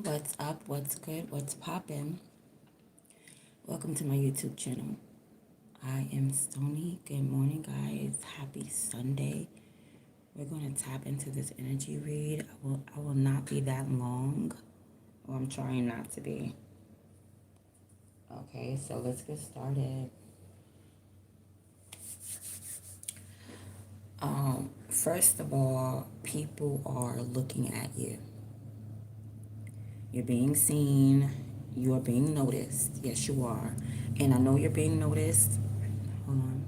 What's up? What's good? What's poppin'? Welcome to my YouTube channel. I am Stony. Good morning, guys. Happy Sunday. We're going to tap into this energy read. I will not be that long, or I'm trying not to be. Okay, so let's get started. First of all, people are looking at you. You're being seen. You are being noticed. Yes, you are. And I know you're being noticed. Hold on.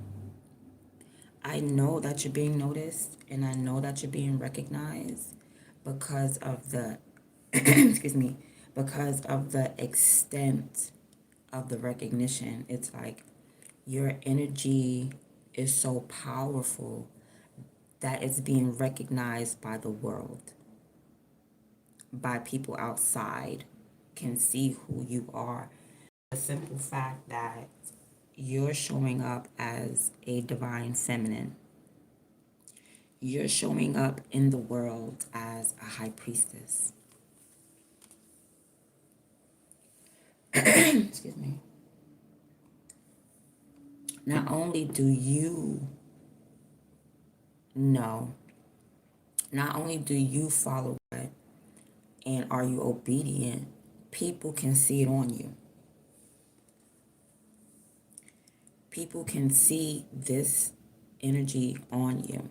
I know that you're being noticed and I know that you're being recognized because of the, excuse me, because of the extent of the recognition. It's like your energy is so powerful that it's being recognized by the world, by people outside can see who you are. The simple fact that you're showing up as a divine feminine. You're showing up in the world as a high priestess. Excuse me. Not only do you know, not only do you follow it and are you obedient, people can see it on you. People can see this energy on you.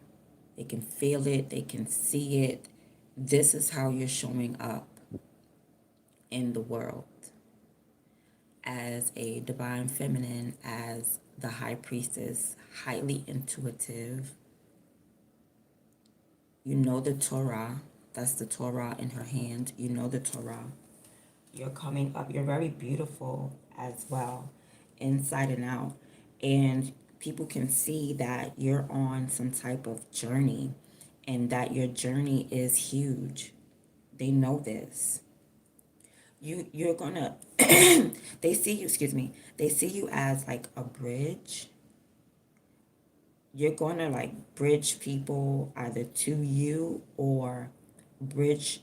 They can feel it, they can see it. This is how you're showing up in the world as a divine feminine, as the high priestess, highly intuitive. You know the Torah. That's the Torah in her hand. You know the Torah. You're coming up. You're very beautiful as well, inside and out. And people can see that you're on some type of journey and that your journey is huge. They know this. You're gonna they see you, excuse me, they see you as like a bridge. You're gonna like bridge people either to you or bridge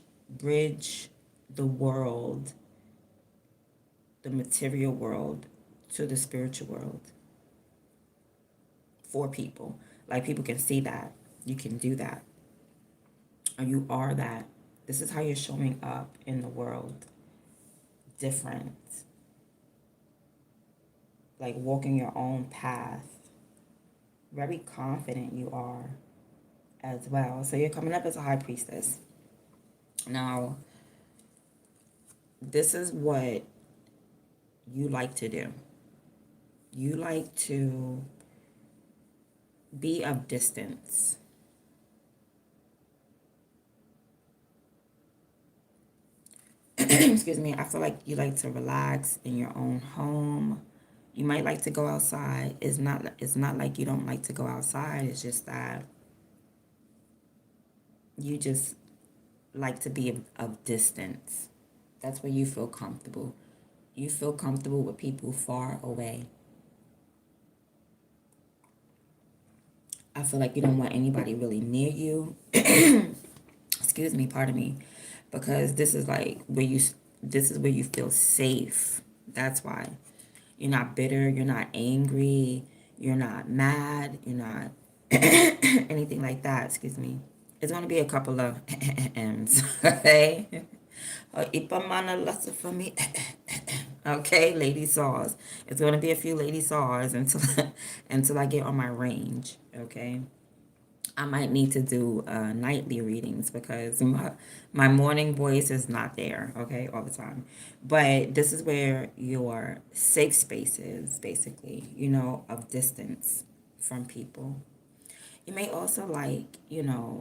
the world, the material world, to the spiritual world for people. Like people can see that you can do that, or you are that. This is how you're showing up in the world. Different, like walking your own path. Very confident you are as well. So you're coming up as a high priestess. Now, this is what you like to do. You like to be of distance. Excuse me. I feel like you like to relax in your own home. You might like to go outside. It's not like you don't like to go outside. It's just that you just like to be of distance. That's where you feel comfortable. You feel comfortable with people far away. I feel like you don't want anybody really near you. Excuse me, pardon me. Because this is where you feel safe. That's why. You're not bitter, you're not angry, you're not mad, you're not anything like that, excuse me. It's gonna be a couple of M's, okay? Ipamana lassa for me. Okay, lady saws. It's gonna be a few lady saws until until I get on my range. Okay, I might need to do nightly readings because my morning voice is not there. Okay, all the time. But this is where your safe space is, basically. You know, of distance from people. You may also like,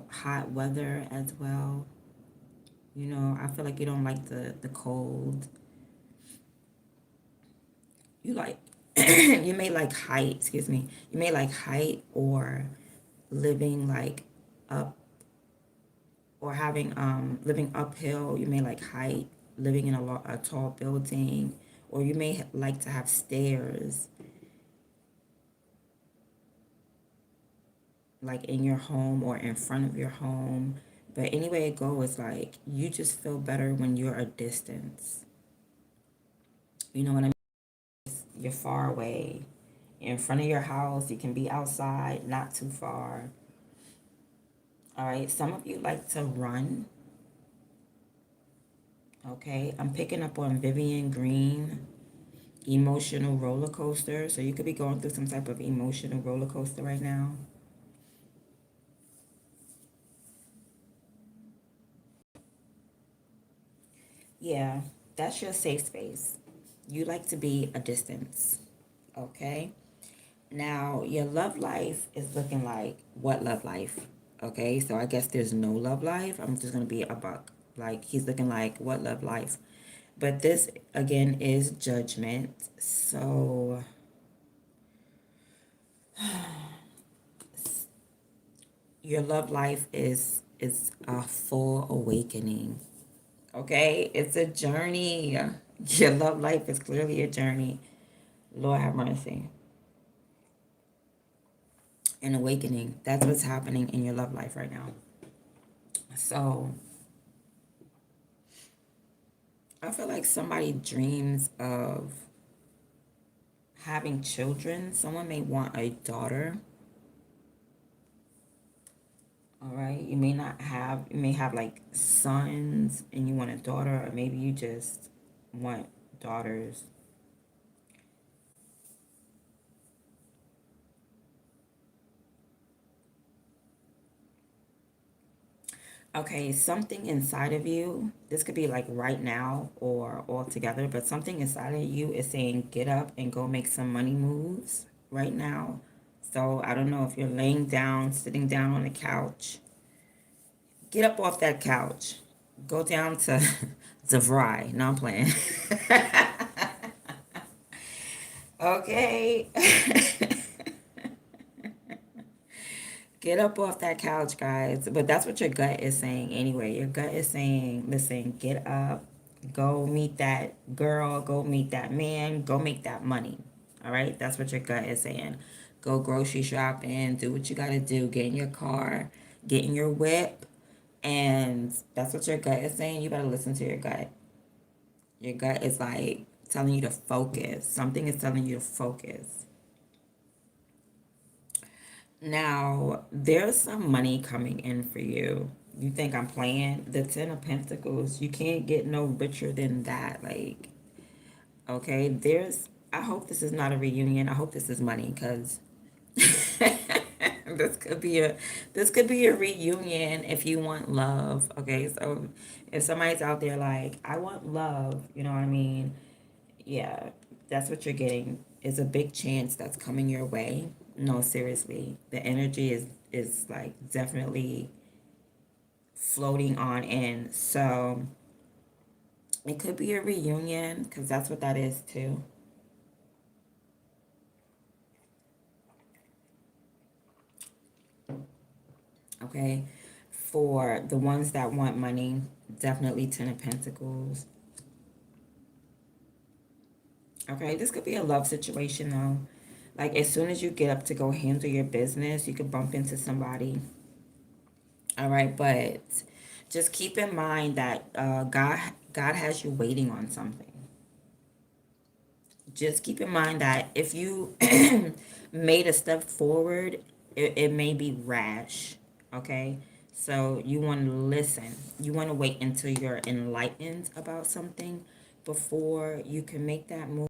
hot weather as well. I feel like you don't like the cold. You like, you may like height, excuse me. You may like height or living like up or having, living uphill. You may like height, living in a tall building, or you may like to have stairs like in your home or in front of your home. But anyway it goes, like, you just feel better when you're a distance. You know what I mean? You're far away. In front of your house, you can be outside, not too far. All right, some of you like to run. Okay, I'm picking up on Vivian Green, emotional roller coaster. So you could be going through some type of emotional roller coaster right now. Yeah, that's your safe space. You like to be a distance. Okay. Now, your love life is looking like what love life? Okay, so I guess there's no love life. I'm just going to be a buck. Like, he's looking like what love life? But this, again, is judgment. So, your love life is a full awakening. Okay, it's a journey. Your love life is clearly a journey. Lord have mercy. An awakening. That's what's happening in your love life right now. So, I feel like somebody dreams of having children. Someone may want a daughter. All right. You may have like sons and you want a daughter, or maybe you just want daughters. Okay, something inside of you, this could be like right now or all together, but something inside of you is saying, get up and go make some money moves right now. So I don't know if you're laying down, sitting down on the couch. Get up off that couch. Go down to DeVry. No, I'm playing. Okay. Get up off that couch, guys. But that's what your gut is saying anyway. Your gut is saying, listen, get up, go meet that girl, go meet that man, go make that money. All right? That's what your gut is saying. Go grocery shopping, do what you got to do, get in your car, get in your whip. And that's what your gut is saying. You better listen to your gut. Your gut is like telling you to focus. Something is telling you to focus. Now, there's some money coming in for you. You think I'm playing? The Ten of Pentacles, you can't get no richer than that. Like, okay, I hope this is not a reunion. I hope this is money because this could be a this could be a reunion if you want love. Okay, so if somebody's out there like, I want love, you know what I mean? Yeah, that's what you're getting. Is a big chance that's coming your way. No, seriously. The energy is like definitely floating on in. So it could be a reunion because that's what that is too. Okay. For the ones that want money, definitely Ten of Pentacles. Okay, this could be a love situation though. Like as soon as you get up to go handle your business, you could bump into somebody. All right, but just keep in mind that God has you waiting on something. Just keep in mind that if you made a step forward, it may be rash. Okay, so you want to listen. You want to wait until you're enlightened about something before you can make that move.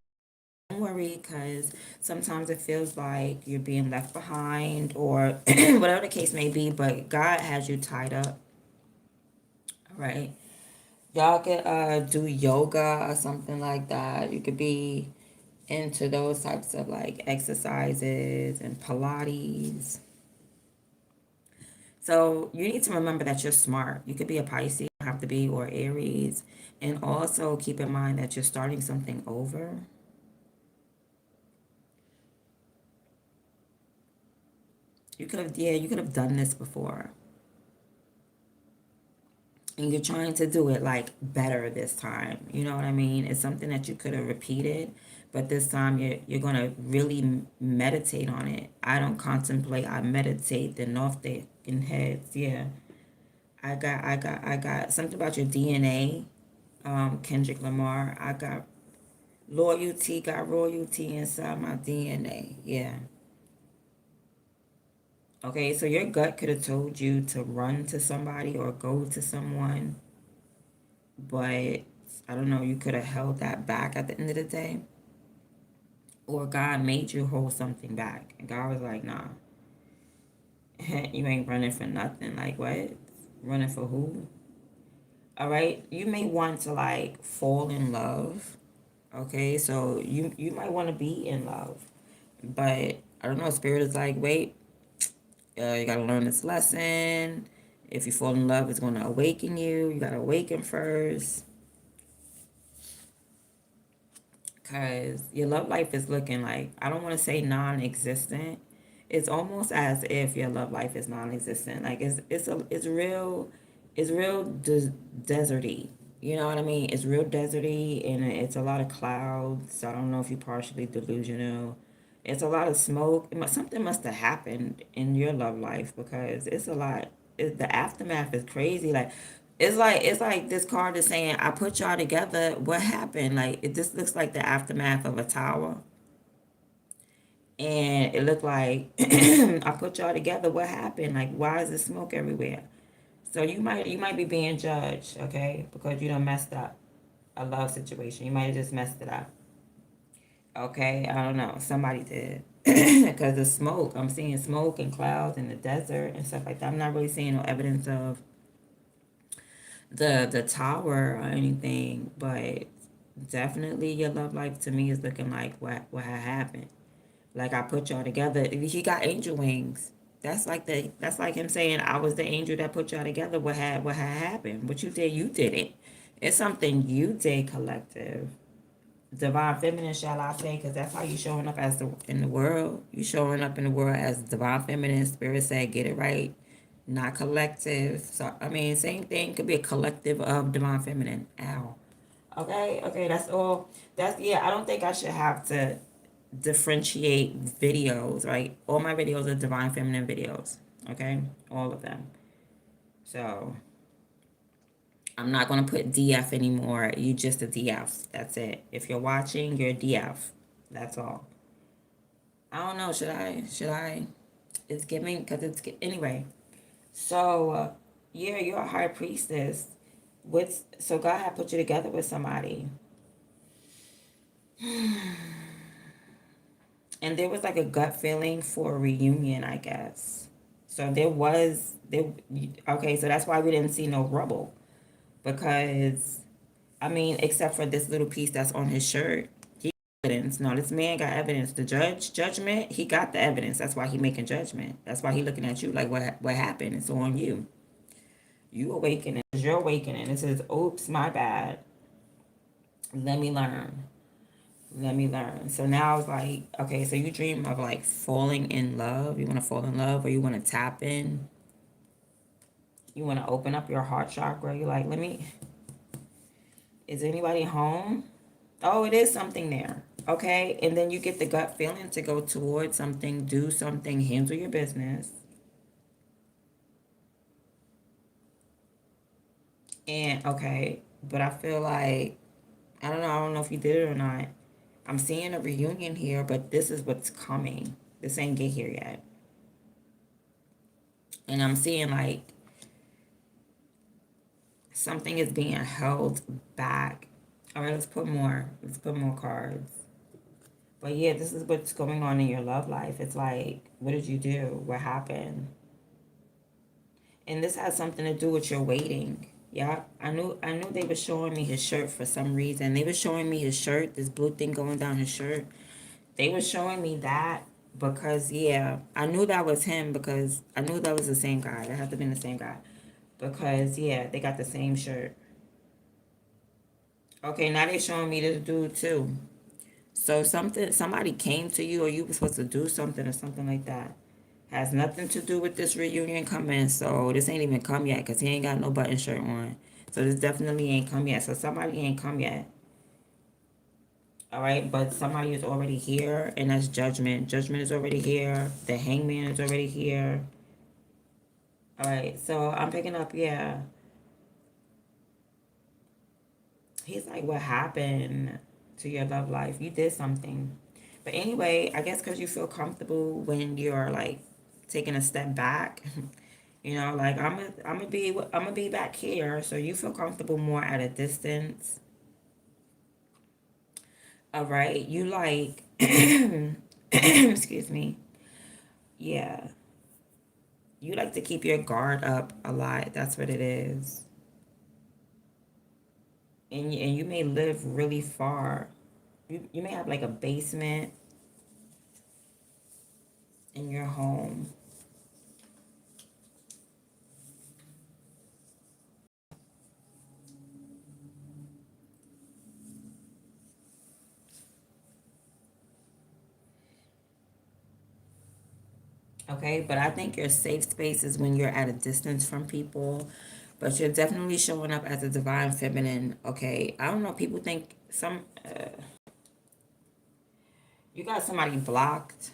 Don't worry, because sometimes it feels like you're being left behind or whatever the case may be, but God has you tied up. All right. Y'all could do yoga or something like that. You could be into those types of like exercises and Pilates. So you need to remember that you're smart. You could be a Pisces, you don't have to be, or Aries. And also keep in mind that you're starting something over. You could have done this before. And you're trying to do it like better this time. You know what I mean? It's something that you could have repeated, but this time you're going to really meditate on it. I don't contemplate, I meditate. The north in heads, yeah. I got something about your DNA, Kendrick Lamar. I got loyalty, got royalty inside my DNA. Yeah. Okay, so your gut could have told you to run to somebody or go to someone, but I don't know, you could have held that back at the end of the day. Or God made you hold something back. And God was like, nah, you ain't running for nothing. Like, what? Running for who? All right, you may want to like fall in love. Okay, so you might want to be in love, but I don't know. Spirit is like, wait, you gotta learn this lesson. If you fall in love, it's gonna awaken you. You gotta awaken first, cause your love life is looking like, I don't want to say non-existent. It's almost as if your love life is non-existent. Like it's real deserty. You know what I mean? It's real deserty and it's a lot of clouds. So I don't know if you're partially delusional. It's a lot of smoke. Something must have happened in your love life because it's a lot. The aftermath is crazy. Like it's like this card is saying, "I put y'all together. What happened?" Like this looks like the aftermath of a tower, and it looked like I put y'all together. What happened? Like why is there smoke everywhere? So you might be being judged, okay, because you done messed up a love situation. You might have just messed it up. Okay, I don't know. Somebody did. Because the smoke, I'm seeing smoke and clouds in the desert and stuff like that. I'm not really seeing no evidence of the tower or anything, but definitely your love life to me is looking like what had happened. Like I put y'all together. He got angel wings. That's like him saying I was the angel that put y'all together. What had happened? What you did it. It's something you did, collective. Divine feminine, shall I say, because that's how you showing up in the world. You showing up in the world as divine feminine. Spirit said, get it right, not collective. So I mean, same thing could be a collective of divine feminine. Ow. Okay, that's all. That's yeah. I don't think I should have to differentiate videos. Right, all my videos are divine feminine videos. Okay, all of them. So I'm not gonna put DF anymore. You just a DF. That's it. If you're watching, you're a DF. That's all. I don't know. Should I? Should I? It's giving because anyway. So yeah, you're a high priestess. What's so God had put you together with somebody, and there was like a gut feeling for a reunion, I guess. So there. Okay, so that's why we didn't see no rubble because I mean, except for this little piece that's on his shirt. He got evidence. No, this man got evidence. The judgment, he got the evidence. That's why he making judgment. That's why he looking at you like what happened. It's on you. You awakening. You're awakening. It says, oops, my bad. Let me learn. Let me learn. So now it's like, okay, so you dream of like falling in love. You want to fall in love or you want to tap in. You want to open up your heart chakra. You're like, is anybody home? Oh, it is something there. Okay. And then you get the gut feeling to go towards something, do something, handle your business. And okay. But I feel like, I don't know if you did it or not. I'm seeing a reunion here, but this is what's coming. This ain't get here yet. And I'm seeing like something is being held back. All right, let's put more cards. But yeah, this is what's going on in your love life. It's like, what did you do? What happened? And this has something to do with your waiting. Yeah, I knew they were showing me his shirt for some reason. They were showing me his shirt, this blue thing going down his shirt. They were showing me that because yeah, I knew that was him because I knew that was the same guy. That had to have been the same guy. Because yeah, they got the same shirt. Okay, now they showing me this dude too. So somebody came to you or you were supposed to do something or something like that. Has nothing to do with this reunion coming. So this ain't even come yet because he ain't got no button shirt on. So this definitely ain't come yet. So somebody ain't come yet. All right, but somebody is already here, and that's judgment. Judgment is already here. The hangman is already here. All right, so I'm picking up, yeah. He's like, what happened to your love life? You did something. But anyway, I guess because you feel comfortable when you're like taking a step back, like I'm gonna be back here, so you feel comfortable more at a distance. All right, you like, excuse me, yeah, you like to keep your guard up a lot. That's what it is, and you may live really far. You may have like a basement in your home. Okay, but I think your safe space is when you're at a distance from people, but you're definitely showing up as a divine feminine. Okay, I don't know. People think you got somebody blocked.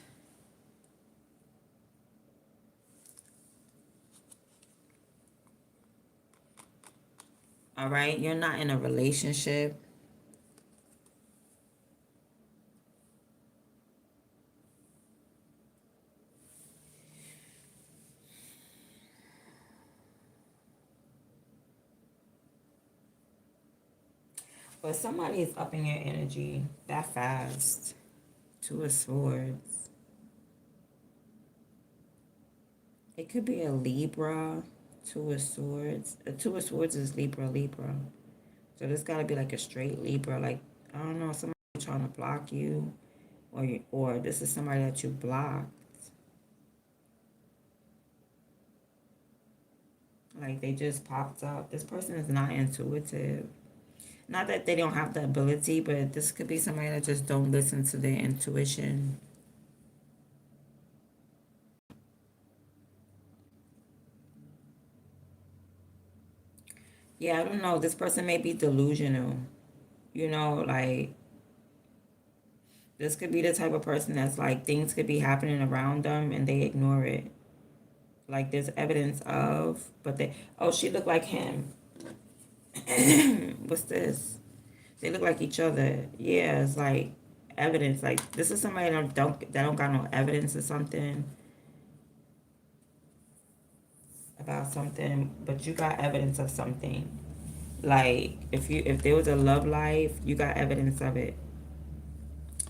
All right, you're not in a relationship, but somebody is upping your energy that fast. Two of Swords. It could be a Libra. Two of Swords. A Two of Swords is Libra, Libra. So this got to be like a straight Libra. Like, I don't know, somebody trying to block you, or this is somebody that you blocked. Like they just popped up. This person is not intuitive. Not that they don't have the ability, but this could be somebody that just don't listen to their intuition. Yeah, I don't know. This person may be delusional. Like this could be the type of person that's like things could be happening around them and they ignore it. Like there's evidence of, but they, oh, she looked like him. What's this? They look like each other. Yeah, it's like evidence. Like this is somebody that don't got no evidence or something about something, but you got evidence of something. Like if there was a love life, you got evidence of it.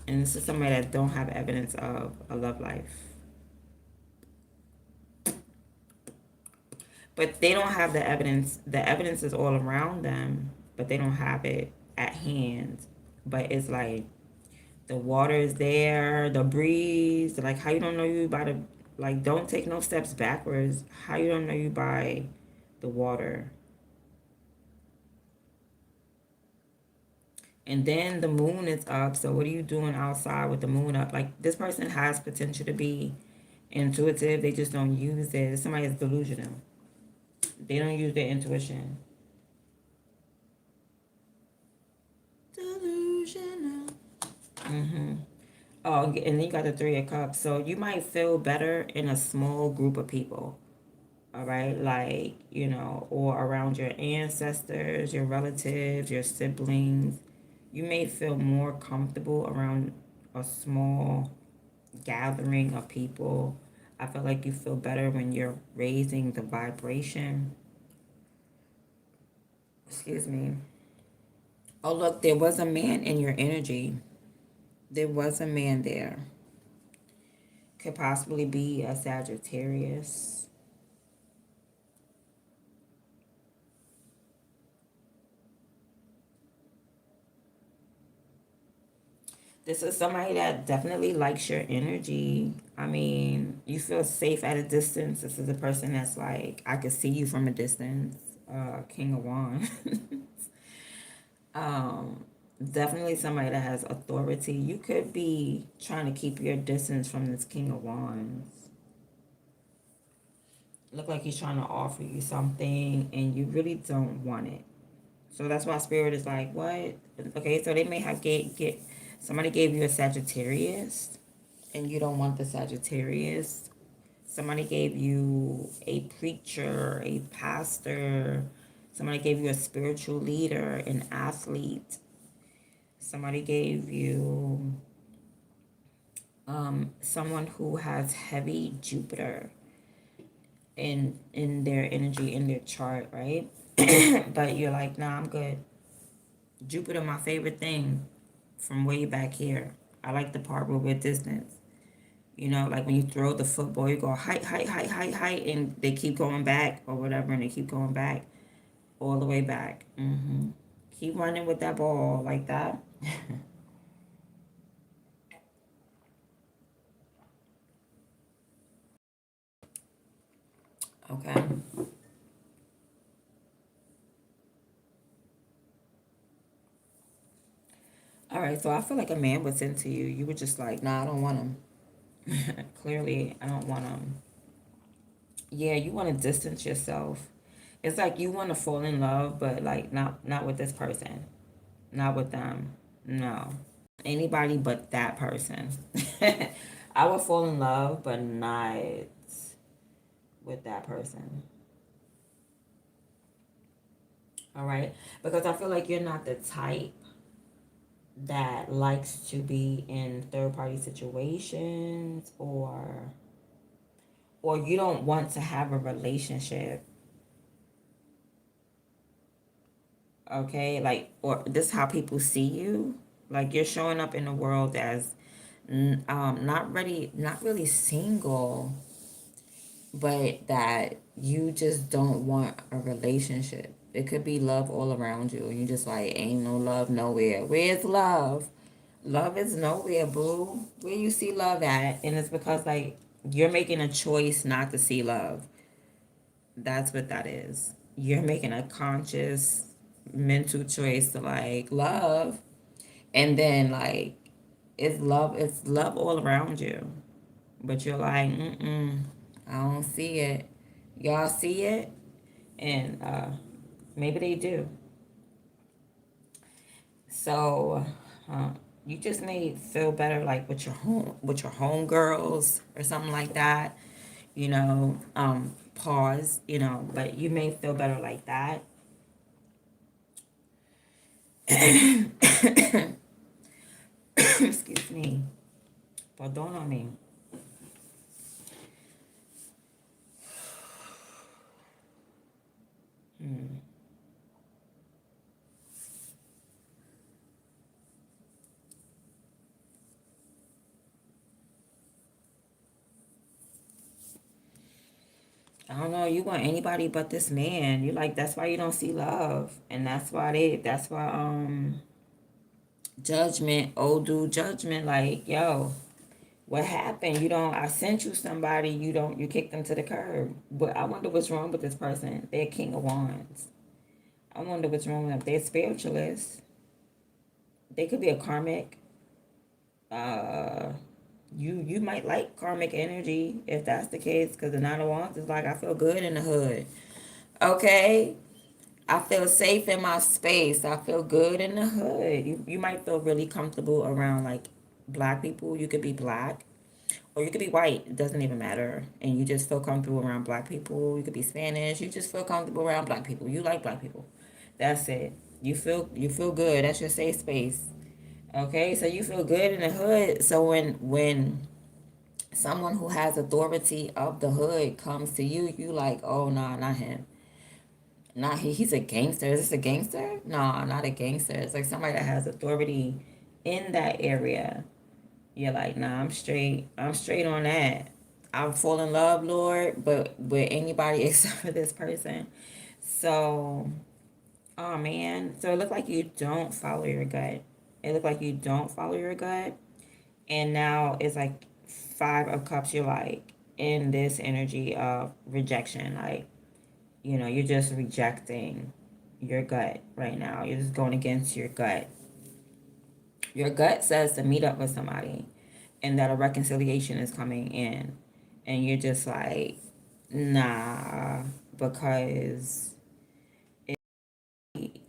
And this is somebody that don't have evidence of a love life. But they don't have the evidence. The evidence is all around them, but they don't have it at hand. But it's like the water is there, the breeze. Like how you don't know you by the, like don't take no steps backwards. How you don't know you by the water. And then the moon is up. So what are you doing outside with the moon up? Like this person has potential to be intuitive. They just don't use it. Somebody is delusional. They don't use their intuition. Delusional. Mm-hmm. Oh, and then you got the Three of Cups. So you might feel better in a small group of people. All right. Like, or around your ancestors, your relatives, your siblings. You may feel more comfortable around a small gathering of people. I feel like you feel better when you're raising the vibration. Excuse me. Oh, look, there was a man in your energy. There was a man there. Could possibly be a Sagittarius. This is somebody that definitely likes your energy. I mean, you feel safe at a distance. This is a person that's like, I could see you from a distance. King of Wands. um, Definitely somebody that has authority. You could be trying to keep your distance from this King of Wands. Look like he's trying to offer you something and you really don't want it. So that's why Spirit is like, what? Okay, so they may have get somebody gave you a Sagittarius and you don't want the Sagittarius. Somebody gave you a preacher, a pastor. Somebody gave you a spiritual leader, an athlete. Somebody gave you someone who has heavy Jupiter in their energy, in their chart, right? But you're like, nah, I'm good. Jupiter, my favorite thing from way back here. I like the part where we're distance. You know, like when you throw the football, you go height, height, height, height, height, and they keep going back or whatever, and they keep going back all the way back. Keep running with that ball like that. Okay. All right. So I feel like a man was into you. You were just like, nah, I don't want him. Clearly, I don't want him. Yeah, you want to distance yourself. It's like you want to fall in love, but like not with this person, not with them. No, anybody but that person. I would fall in love, but not with that person. All right, because I feel like you're not the type that likes to be in third party situations, or you don't want to have a relationship. Okay, like, or this is how people see you. Like you're showing up in the world as not ready, not really single, but that you just don't want a relationship. It could be love all around you, and you just like, ain't no love nowhere. Where's love? Love is nowhere, boo. Where you see love at? And it's because like you're making a choice not to see love. That's what that is. You're making a conscious mental choice to like love, and then like it's love all around you, but you're like, I don't see it. Y'all see it, and maybe they do. So you just may feel better like with your home girls or something like that. You know, pause. You know, but you may feel better like that. Excuse me. Perdóname. I don't know. You want anybody but this man. You like that's why you don't see love, and that's why judgment, old dude judgment. Like yo, what happened? You don't. I sent you somebody. You don't. You kicked them to the curb. But I wonder what's wrong with this person. They're King of Wands. I wonder what's wrong with them. They're spiritualists. They could be a karmic. Uh, you might like karmic energy if that's the case, because the Nine of Wands is like I feel good in the hood. Okay, I feel safe in my space. I feel good in the hood. You might feel really comfortable around like black people. You could be black or you could be white. It doesn't even matter. And you just feel comfortable around black people. You could be Spanish. You just feel comfortable around black people. You like black people. That's it. You feel good. That's your safe space. Okay, so you feel good in the hood. So when someone who has authority of the hood comes to you, you like, oh nah, not him. Nah, he's a gangster. Is this a gangster? No, not a gangster. It's like somebody that has authority in that area. You're like, nah, I'm straight. I'm straight on that. I'll fall in love, Lord, but with anybody except for this person. So, oh man. So it looked like you don't follow your gut. It looked like you don't follow your gut. And now it's like five of cups. You're like in this energy of rejection. Like, you're just rejecting your gut right now. You're just going against your gut. Your gut says to meet up with somebody and that a reconciliation is coming in. And you're just like, nah, because it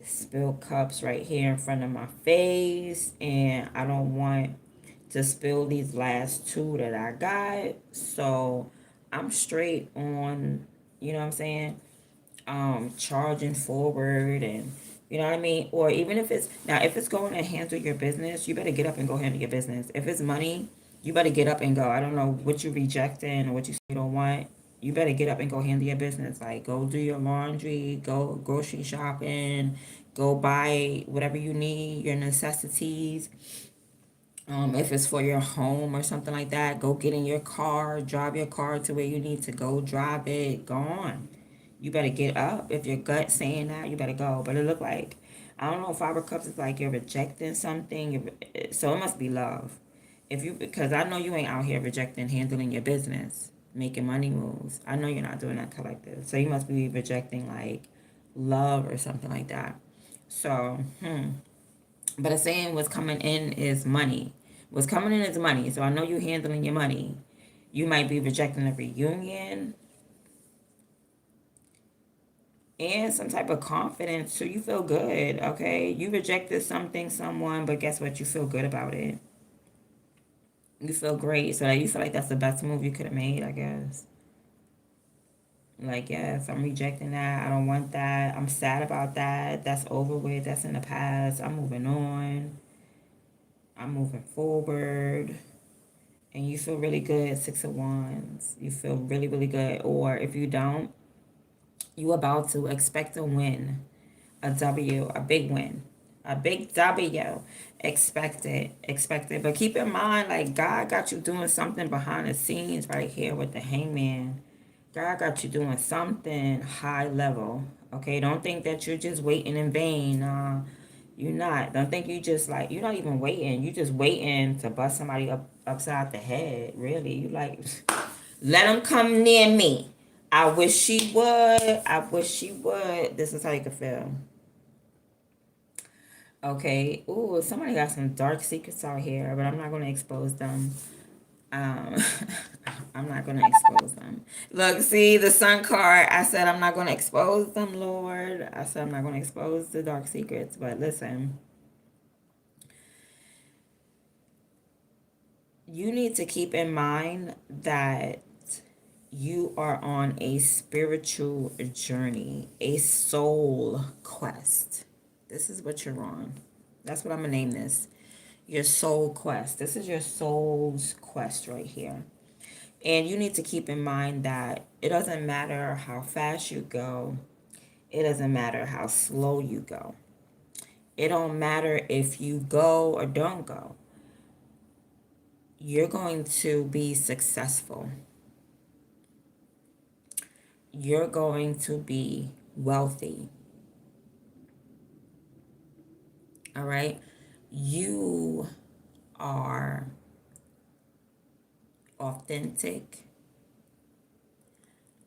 spilled cups right here in front of my face. And I don't want to spill these last two that I got. So I'm straight on, you know what I'm saying, charging forward, and you know what I mean? Or even if it's, now if it's going to handle your business, you better get up and go handle your business. If it's money, you better get up and go. I don't know what you rejecting or what you don't want. You better get up and go handle your business. Like, go do your laundry, go grocery shopping, go buy whatever you need, your necessities. If it's for your home or something like that, go get in your car, drive your car to where you need to go, drive it, go on. You better get up. If your gut saying that, you better go. But it look like, I don't know, Five of Cups is like you're rejecting something. So it must be love. If you, because I know you ain't out here rejecting handling your business, making money moves. I know you're not doing that collective. So you must be rejecting like love or something like that. So, but a saying what's coming in is money. What's coming in is money. So I know you're handling your money. You might be rejecting a reunion and some type of confidence so you feel good. Okay, you rejected something, someone, but guess what, you feel good about it. You feel great, so that you feel like that's the best move you could have made, I guess. Like, yes, I'm rejecting that. I don't want that. I'm sad about that. That's over with. That's in the past. I'm moving on. I'm moving forward. And you feel really good. Six of Wands. You feel really, really good. Or if you don't, you about to expect a win. A W, a big win, a big W. Expect it, expect it. But keep in mind, like, God got you doing something behind the scenes right here with the Hangman. God got you doing something high level. Okay, don't think that you're just waiting in vain. You're not. Don't think you just like, you're not even waiting. You just waiting to bust somebody up upside the head. Really, you like, let them come near me. I wish she would. I wish she would. This is how you can feel. Okay. Ooh, somebody got some dark secrets out here, but I'm not going to expose them. Um, I'm not going to expose them. Look, see the sun card. I said I'm not going to expose them, Lord. I said I'm not going to expose the dark secrets. But listen, you need to keep in mind that you are on a spiritual journey, a soul quest. This is what you're on. That's what I'm going to name this. Your soul quest. This is your soul's quest right here. And you need to keep in mind that it doesn't matter how fast you go. It doesn't matter how slow you go. It don't matter if you go or don't go. You're going to be successful. You're going to be wealthy. All right? You are authentic.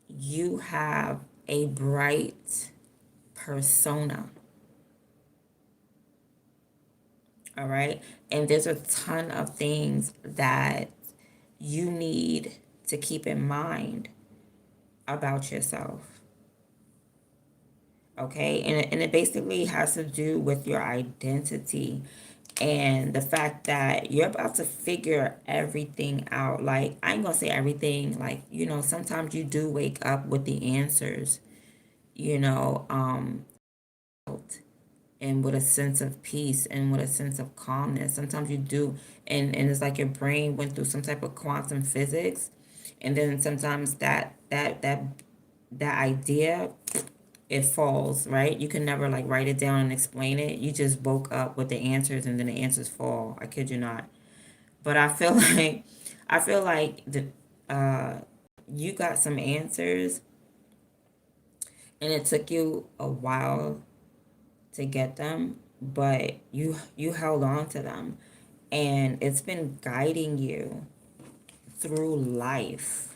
You have a bright persona. All right. And there's a ton of things that you need to keep in mind about yourself. Okay. And it basically has to do with your identity and the fact that you're about to figure everything out. Like, I ain't gonna say everything. Like, sometimes you do wake up with the answers, you know, and with a sense of peace and with a sense of calmness. Sometimes you do, and it's like your brain went through some type of quantum physics, and then sometimes that idea, it falls, right? You can never like write it down and explain it. You just woke up with the answers, and then the answers fall. I kid you not. But I feel like the you got some answers, and it took you a while to get them, but you held on to them, and it's been guiding you through life.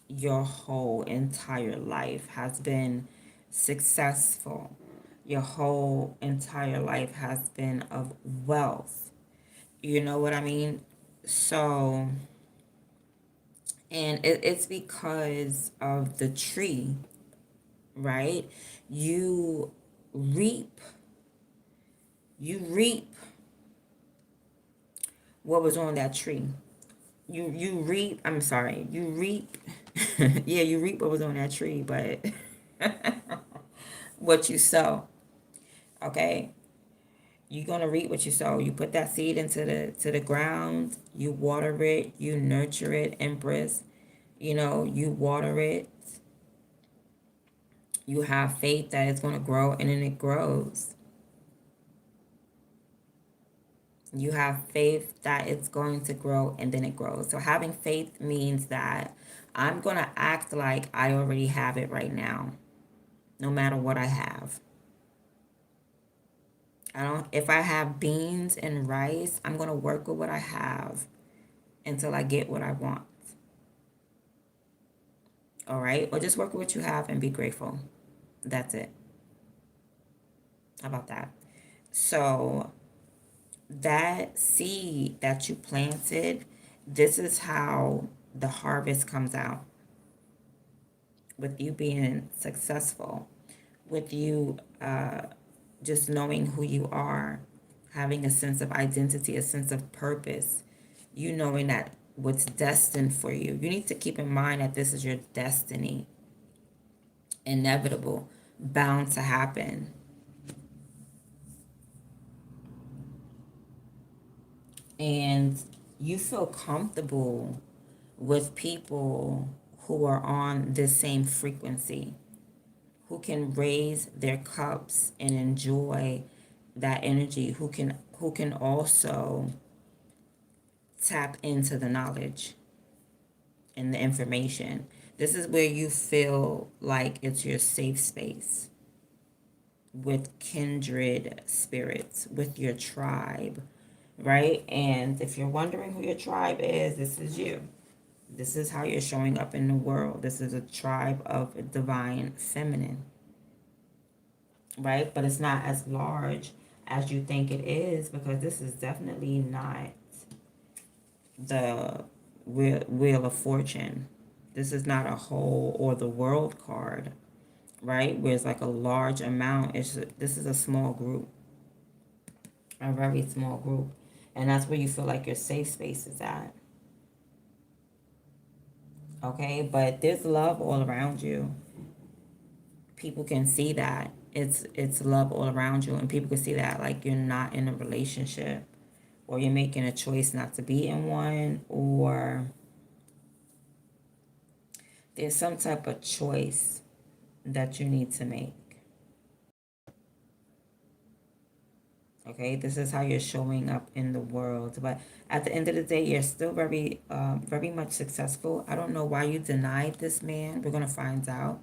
Your whole entire life has been successful. Your whole entire life has been of wealth. You know what I mean? So, and it's because of the tree, right? You reap, you reap what was on that tree. you reap, I'm sorry, you reap, yeah, you reap what was on that tree, but what you sow, okay? You're gonna reap what you sow. You put that seed into the ground, you water it, you nurture it, Empress. You water it, you have faith that it's gonna grow, and then it grows. You have faith that it's going to grow, and then it grows. So having faith means that I'm gonna act like I already have it right now, no matter what I have. I don't If I have beans and rice, I'm going to work with what I have until I get what I want. All right? Or just work with what you have and be grateful. That's it. How about that? So, that seed that you planted, this is how the harvest comes out. With you being successful, with you just knowing who you are, having a sense of identity, a sense of purpose, you knowing that what's destined for you. You need to keep in mind that this is your destiny, inevitable, bound to happen. And you feel comfortable with people who are on this same frequency, who can raise their cups and enjoy that energy, who can also tap into the knowledge and the information. This is where you feel like it's your safe space with kindred spirits, with your tribe, right? And if you're wondering who your tribe is, this is you. This is how you're showing up in the world. This is a tribe of divine feminine, right? But it's not as large as you think it is, because this is definitely not the Wheel of Fortune. This is not a whole or the world card, right? Where it's like a large amount. This is a small group, a very small group. And that's where you feel like your safe space is at. Okay? But there's love all around you. People can see that. It's love all around you, and people can see that, like, you're not in a relationship, or you're making a choice not to be in one, or there's some type of choice that you need to make. Okay, this is how you're showing up in the world. But at the end of the day, you're still very much successful. I don't know why you denied this man. We're gonna find out.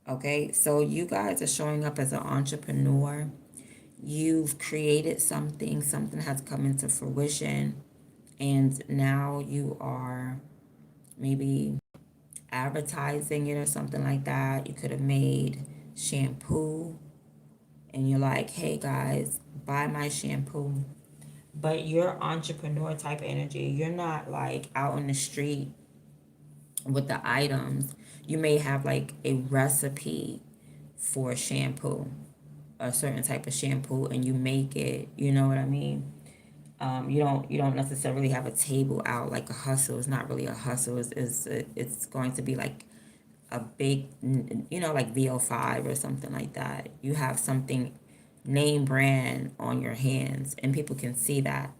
Okay, so you guys are showing up as an entrepreneur. You've created something. Something has come into fruition, and now you are maybe advertising it or something like that. You could have made shampoo, and you're like, hey guys, buy my shampoo. But you're entrepreneur type energy. You're not like out on the street with the items. You may have like a recipe for shampoo, a certain type of shampoo, and you make it. You know what I mean? You don't necessarily have a table out like a hustle. It's not really a hustle. It's going to be like a big, like VO5 or something like that. You have something name brand on your hands, and people can see that,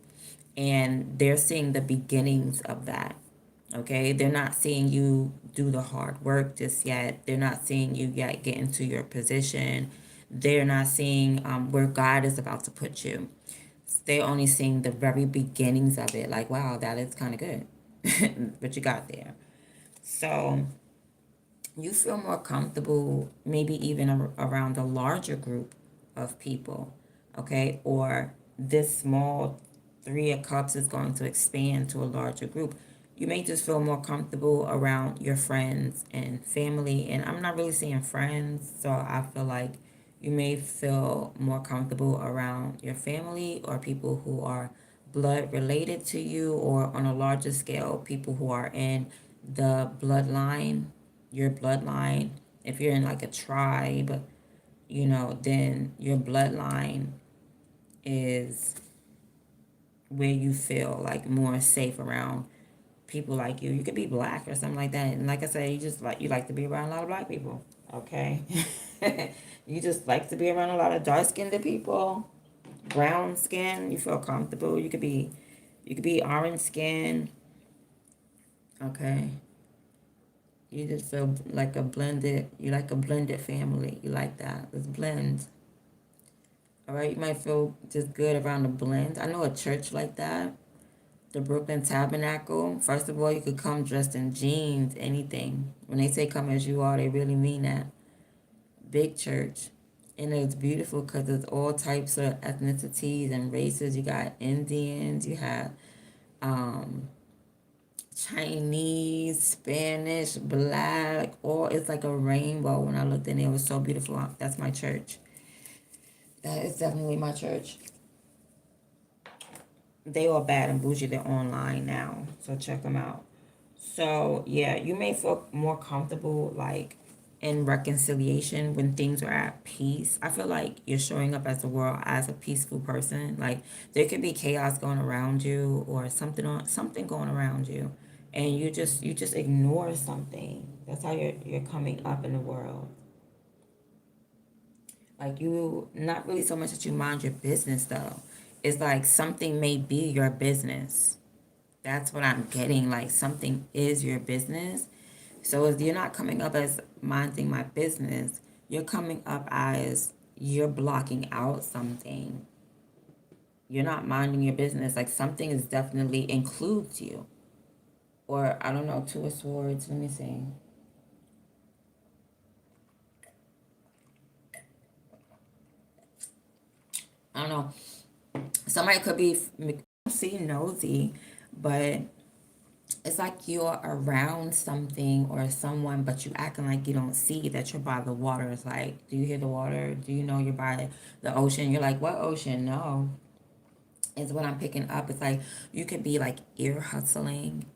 and they're seeing the beginnings of that. Okay, they're not seeing you do the hard work just yet. They're not seeing you yet get into your position. They're not seeing where God is about to put you. They're only seeing the very beginnings of it, like, wow, that is kind of good. But you got there. So you feel more comfortable, maybe even around a larger group of people, okay? Or this small Three of Cups is going to expand to a larger group. You may just feel more comfortable around your friends and family. And I'm not really seeing friends, so I feel like you may feel more comfortable around your family or people who are blood related to you, or on a larger scale, people who are in the bloodline, your bloodline. If you're in like a tribe, then your bloodline is where you feel like more safe around people like you. You could be black or something like that. And like I said, you like to be around a lot of black people. Okay. You just like to be around a lot of dark skinned people, brown skin. You feel comfortable. You could be orange skin. Okay. You just feel like you like a blended family. You like that. It's blends. All right. You might feel just good around the blend. I know a church like that. The Brooklyn Tabernacle. First of all, you could come dressed in jeans, anything. When they say come as you are, they really mean that. Big church. And it's beautiful because it's all types of ethnicities and races. You got Indians, you have um, Chinese, Spanish, black, all it's like a rainbow. When I looked in there, it was so beautiful. That's my church. That is definitely my church. They all bad and bougie. They're online now, so check them out. So yeah, you may feel more comfortable like in reconciliation when things are at peace. I feel like you're showing up as the world as a peaceful person. Like there could be chaos going around you or something going around you, and you just ignore something. That's how you're coming up in the world. Like you, not really so much that you mind your business though. It's like something may be your business. That's what I'm getting. Like something is your business. So if you're not coming up as minding my business, you're coming up as you're blocking out something. You're not minding your business. Like something is definitely includes you. Or I don't know, two of swords. Let me see. I don't know. Somebody could be see nosy, but it's like you're around something or someone, but you acting like you don't see that you're by the water. It's like, do you hear the water? Do you know you're by the ocean? You're like, what ocean? No. Is what I'm picking up. It's like you could be like ear hustling.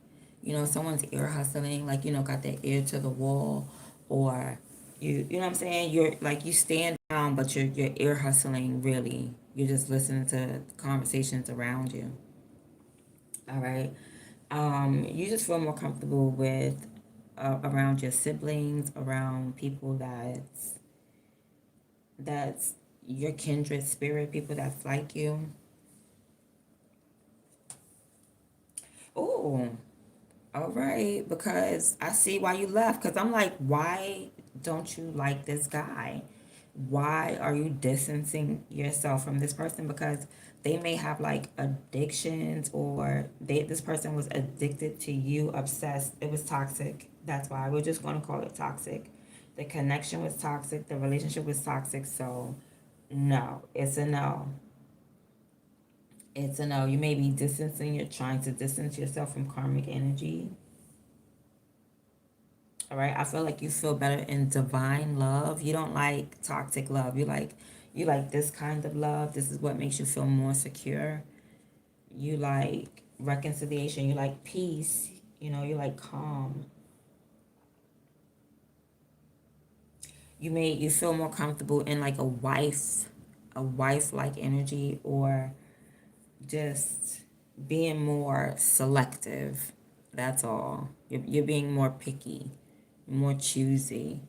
Someone's ear hustling, like, got their ear to the wall, or you know what I'm saying? You're like, you stand down, but you're ear hustling, really. You're just listening to conversations around you. All right. You just feel more comfortable with around your siblings, around people that's your kindred spirit, people that's like you. Oh, all right, because I see why you left. Because I'm like, why don't you like this guy? Why are you distancing yourself from this person? Because they may have like addictions, or this person was addicted to you, obsessed. It was toxic. That's why we're just going to call it toxic. The connection was toxic. The relationship was toxic. So, no, it's a no. It's a no. You may be distancing. You're trying to distance yourself from karmic energy. All right. I feel like you feel better in divine love. You don't like toxic love. You like this kind of love. This is what makes you feel more secure. You like reconciliation. You like peace. You like calm. You feel more comfortable in like a wife like energy, or just being more selective. That's all. You're being more picky, more choosy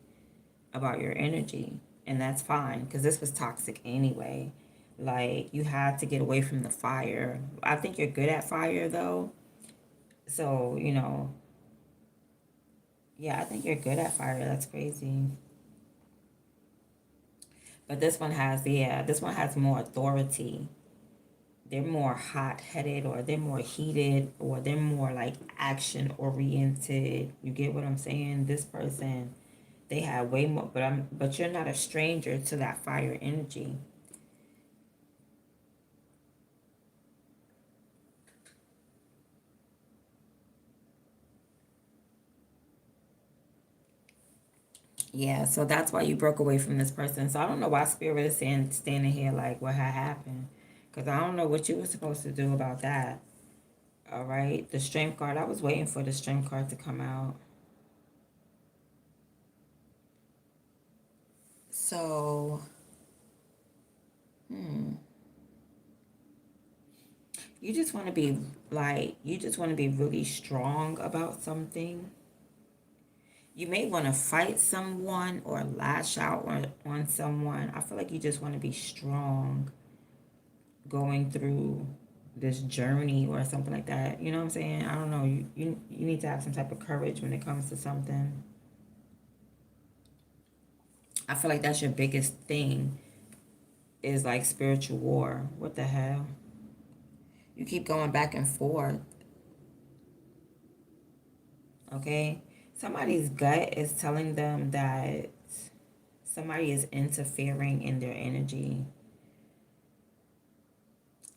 about your energy, and that's fine because this was toxic anyway. Like, you had to get away from the fire. I think you're good at fire though, so yeah, I think you're good at fire. That's crazy. But this one has more authority. They're more hot-headed, or they're more heated, or they're more like action oriented. You get what I'm saying? This person, they have way more, but you're not a stranger to that fire energy. Yeah, so that's why you broke away from this person. So I don't know why Spirit is saying, standing here like, what had happened, because I don't know what you were supposed to do about that. All right, the Strength card. I was waiting for the Strength card to come out. So, hmm. You just want to be like, you just want to be really strong about something. You may want to fight someone or lash out on someone. I feel like you just want to be strong going through this journey or something like that. You know what I'm saying? I don't know. You need to have some type of courage when it comes to something. I feel like that's your biggest thing is like spiritual war. What the hell? You keep going back and forth, okay? Somebody's gut is telling them that somebody is interfering in their energy.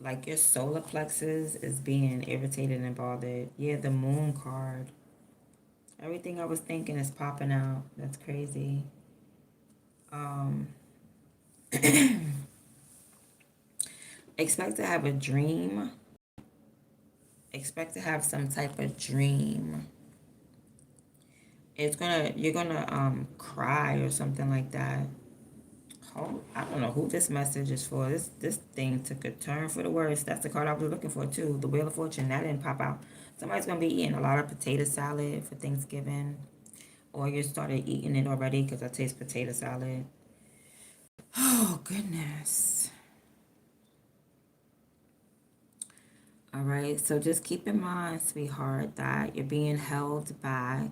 Like your solar plexus is being irritated and bothered. Yeah, the moon card. Everything I was thinking is popping out. That's crazy. Um, expect to have a dream. Expect to have some type of dream. You're gonna cry or something like that. Oh, I don't know who this message is for. This thing took a turn for the worse. That's the card I was looking for too. The Wheel of Fortune. That didn't pop out. Somebody's gonna be eating a lot of potato salad for Thanksgiving, or you started eating it already because I taste potato salad. Oh goodness. All right. So just keep in mind, sweetheart, that you're being held back.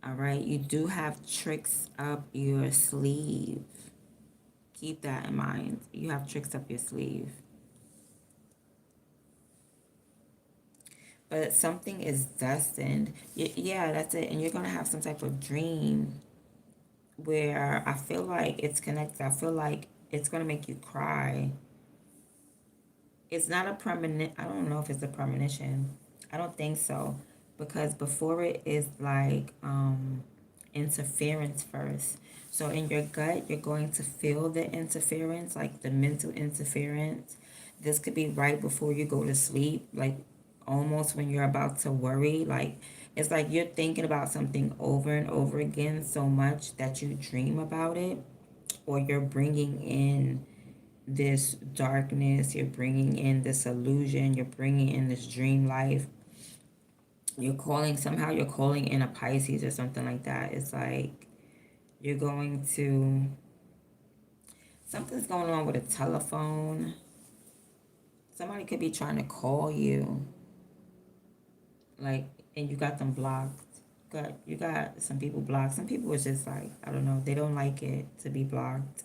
All right. You do have tricks up your sleeve. Keep that in mind. You have tricks up your sleeve. But something is destined. Yeah, that's it. And you're going to have some type of dream where I feel like it's connected. I feel like it's going to make you cry. It's not a premonition. I don't know if it's a premonition. I don't think so. Because before it is like interference first. So in your gut, you're going to feel the interference, like the mental interference. This could be right before you go to sleep, like almost when you're about to worry. Like it's like you're thinking about something over and over again so much that you dream about it, or you're bringing in this darkness, you're bringing in this illusion, you're bringing in this dream life. You're calling in a Pisces or something like that. It's like you're going to, something's going on with a telephone. Somebody could be trying to call you, like, and you got them blocked. You got some people blocked. Some people is just like, I don't know, they don't like it to be blocked.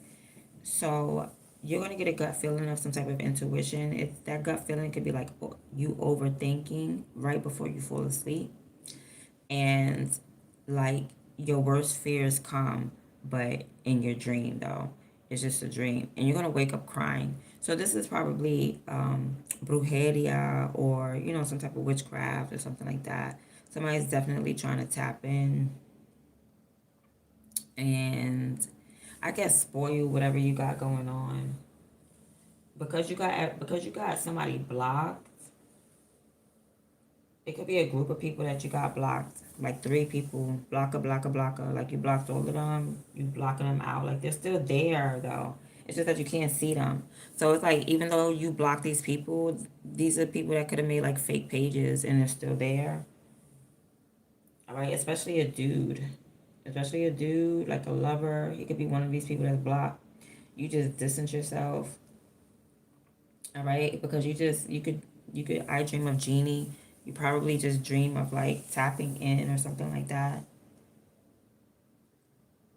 So you're gonna get a gut feeling of some type of intuition. It's that gut feeling could be like you overthinking right before you fall asleep, and like your worst fears come, but in your dream though, it's just a dream, and you're gonna wake up crying. So this is probably brujeria, or some type of witchcraft or something like that. Somebody's definitely trying to tap in and I guess spoil whatever you got going on because you got somebody blocked. It could be a group of people that you got blocked, like 3 people, blocker, blocker, blocker. Like you blocked all of them, you blocking them out. Like they're still there though. It's just that you can't see them. So it's like even though you block these people, these are people that could have made like fake pages and they're still there. All right, especially a dude like a lover. He could be one of these people that's blocked. You just distance yourself. All right, because you could I dream of genie. You probably just dream of like tapping in or something like that.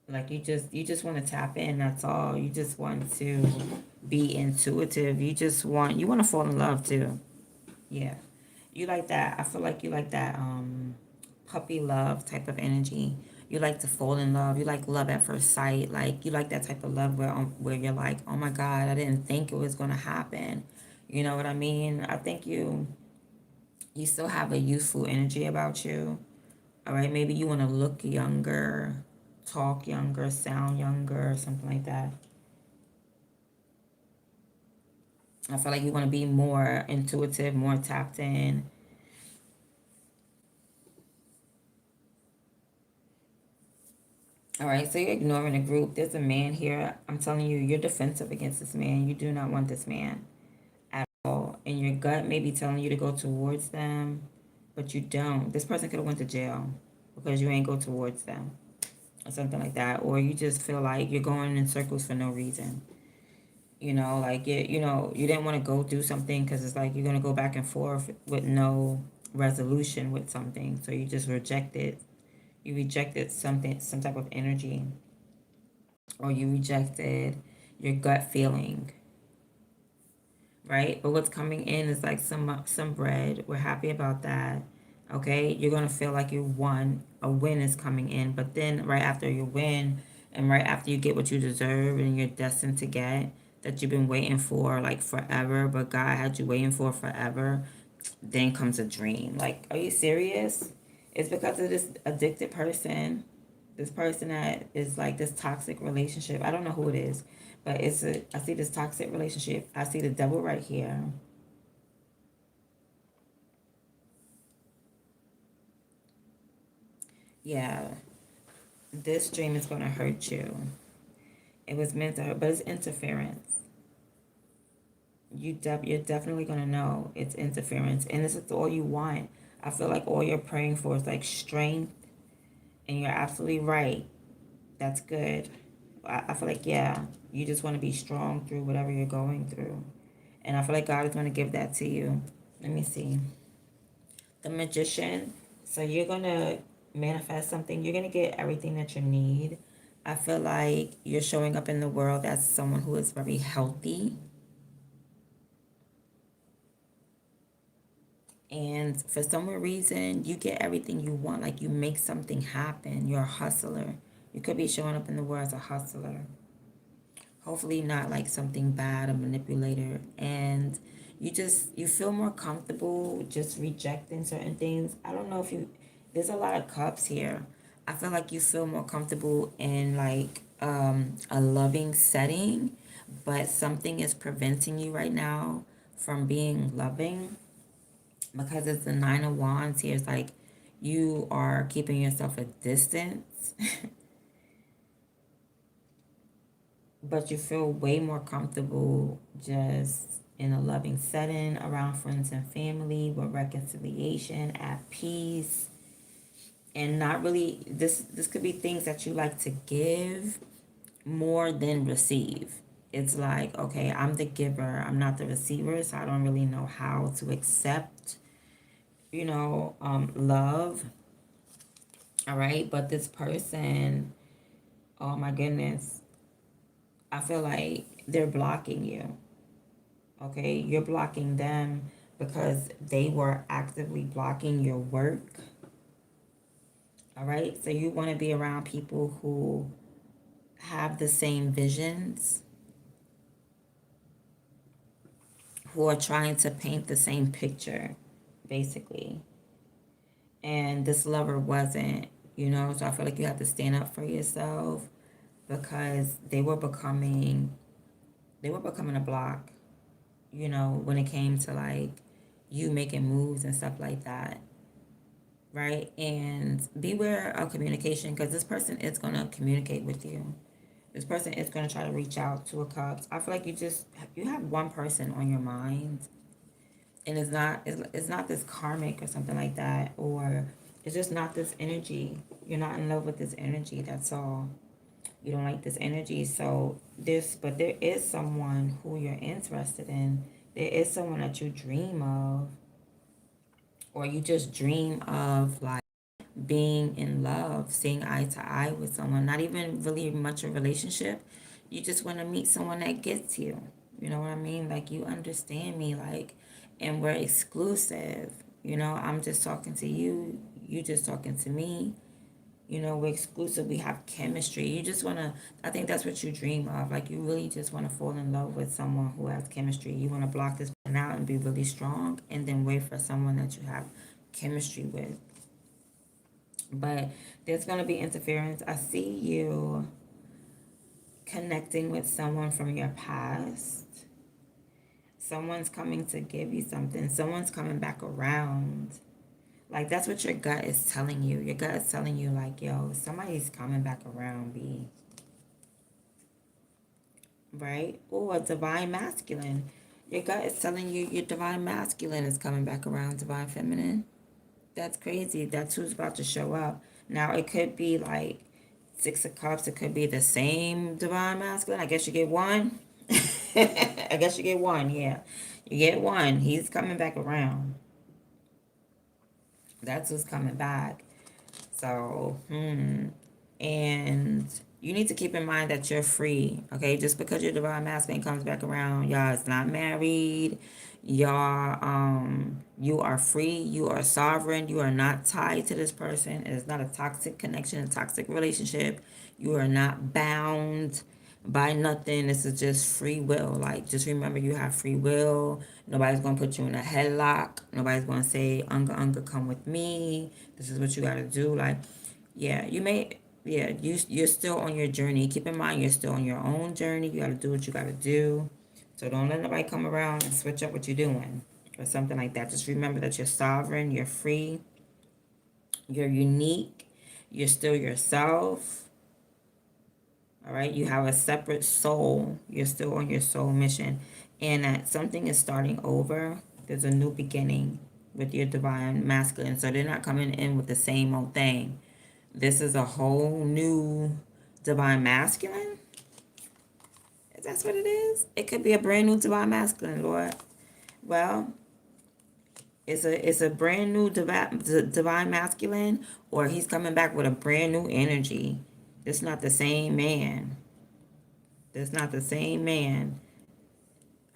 Like you just want to tap in, that's all. You just want to be intuitive. You want to fall in love too. Yeah. You like that. I feel like you like that puppy love type of energy. You like to fall in love. You like love at first sight. Like you like that type of love where you're like, "Oh my God, I didn't think it was going to happen." You know what I mean? I think you still have a youthful energy about you. All right, maybe you want to look younger, talk younger, sound younger, something like that. I feel like you want to be more intuitive, more tapped in. All right, so you're ignoring the group. There's a man here. I'm telling you, you're defensive against this man. You do not want this man at and your gut may be telling you to go towards them, but you don't. This person could have went to jail because you ain't go towards them or something like that, or you just feel like you're going in circles for no reason. Like you didn't want to go through something because it's like you're gonna go back and forth with no resolution with something, so you just rejected. You rejected something, some type of energy, or you rejected your gut feeling, right? But what's coming in is like some bread. We're happy about that. Okay, you're gonna feel like you won. A win is coming in, but then right after you win, and right after you get what you deserve and you're destined to get, that you've been waiting for like forever, but God had you waiting for forever, then comes a dream. Like, are you serious? It's because of this addicted person, this person that is like this toxic relationship. I don't know who it is, but I see this toxic relationship. I see the devil right here. Yeah, this dream is going to hurt you. It was meant to hurt, but it's interference. You're definitely going to know it's interference, and this is all you want. I feel like all you're praying for is like strength, and you're absolutely right. That's good. I feel like, yeah, you just want to be strong through whatever you're going through. And I feel like God is going to give that to you. Let me see. The Magician. So you're going to manifest something. You're going to get everything that you need. I feel like you're showing up in the world as someone who is very healthy. And for some reason, you get everything you want. Like you make something happen. You're a hustler. You could be showing up in the world as a hustler. Hopefully not like something bad, a manipulator. And you feel more comfortable just rejecting certain things. I don't know if you there's a lot of cups here. I feel like you feel more comfortable in like a loving setting, but something is preventing you right now from being loving, because it's the 9 of Wands here. It's like you are keeping yourself a distance. But you feel way more comfortable just in a loving setting around friends and family with reconciliation, at peace, and not really this could be things that you like to give more than receive. It's like, okay, I'm the giver, I'm not the receiver, so I don't really know how to accept, love. All right, but this person, oh my goodness, I feel like they're blocking you. Okay, you're blocking them because they were actively blocking your work. All right, so you want to be around people who have the same visions, who are trying to paint the same picture, basically. And this lover wasn't, so I feel like you have to stand up for yourself, because they were becoming a block, when it came to like you making moves and stuff like that. Right? And beware of communication, because this person is going to communicate with you. This person is going to try to reach out to a cups. I feel like you have one person on your mind, and it's not this karmic or something like that, or it's just not this energy. You're not in love with this energy. That's all. You don't like this energy. So but there is someone who you're interested in. There is someone that you dream of, or you just dream of like being in love, seeing eye to eye with someone, not even really much a relationship. You just want to meet someone that gets you. You know what I mean? Like, you understand me, like, and we're exclusive. I'm just talking to you, you just talking to me. We're exclusive, we have chemistry. You just want to, I think that's what you dream of. Like, you really just want to fall in love with someone who has chemistry. You want to block this person out and be really strong, and then wait for someone that you have chemistry with. But there's going to be interference. I see you connecting with someone from your past. Someone's coming to give you something. Someone's coming back around. Like, that's what your gut is telling you. Your gut is telling you, like, yo, somebody's coming back around, B. Right? Or a divine masculine. Your gut is telling you your divine masculine is coming back around, divine feminine. That's crazy. That's who's about to show up. Now, it could be like Six of Cups. It could be the same divine masculine. I guess you get one. I guess you get one, yeah. You get one. He's coming back around. That's who's coming back. So, and you need to keep in mind that you're free, okay? Just because your divine masculine comes back around, y'all is not married. Y'all, you are free. You are sovereign. You are not tied to this person. It is not a toxic connection, a toxic relationship. You are not bound by nothing. This is just free will. Like, just remember you have free will. Nobody's gonna put you in a headlock. Nobody's gonna say, Unga, come with me. This is what you gotta do. Like, yeah, you're still on your journey. Keep in mind you're still on your own journey. You gotta do what you gotta do. So don't let nobody come around and switch up what you're doing or something like that. Just remember that you're sovereign, you're free, you're unique, you're still yourself. All right, you have a separate soul. You're still on your soul mission, and that something is starting over. There's a new beginning with your divine masculine. So they're not coming in with the same old thing. This is a whole new divine masculine. If that's what it is, it could be a brand new divine masculine, Lord. Well, it's a brand new divine masculine, or he's coming back with a brand new energy. It's not the same man. It's not the same man.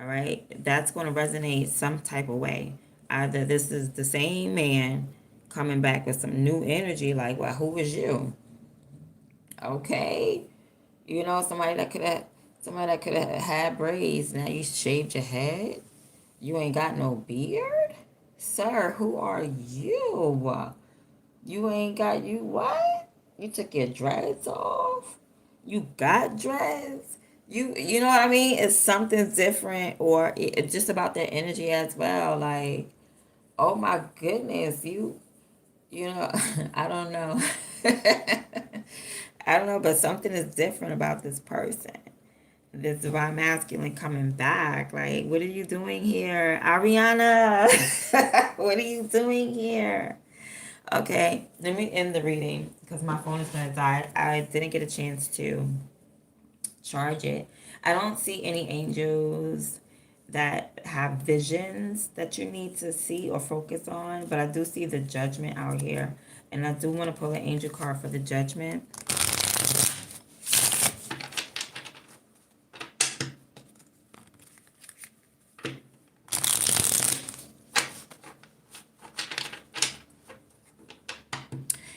All right, that's going to resonate some type of way. Either this is the same man coming back with some new energy, like, well, who is you? Okay, you know, somebody that could have had braids. Now you shaved your head. You ain't got no beard, sir. Who are you? You ain't got you what? You took your dreads off. You got dreads. You know what I mean? It's something different, or it's just about that energy as well. Like, oh my goodness, you know, I don't know. I don't know, but something is different about this person. This divine masculine coming back. Like, what are you doing here, Ariana? What are you doing here? Okay, let me end the reading because my phone is gonna die. I didn't get a chance to charge it. I don't see any angels that have visions that you need to see or focus on, but I do see the judgment out here. And I do want to pull an angel card for the judgment.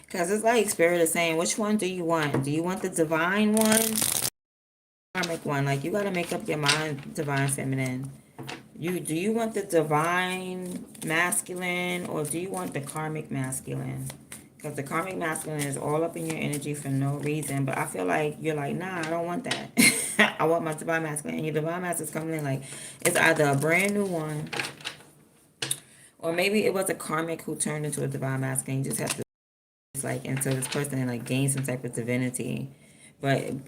Because it's like Spirit is saying, which one do you want? Do you want the divine one? Karmic one. Like, you got to make up your mind, divine feminine. Do you want the divine masculine, or do you want the karmic masculine? Because the karmic masculine is all up in your energy for no reason. But I feel like you're like, nah, I don't want that. I want my divine masculine. And your divine masculine is coming in like, it's either a brand new one, or maybe it was a karmic who turned into a divine masculine. You just have to, like, until this person like gain some type of divinity. But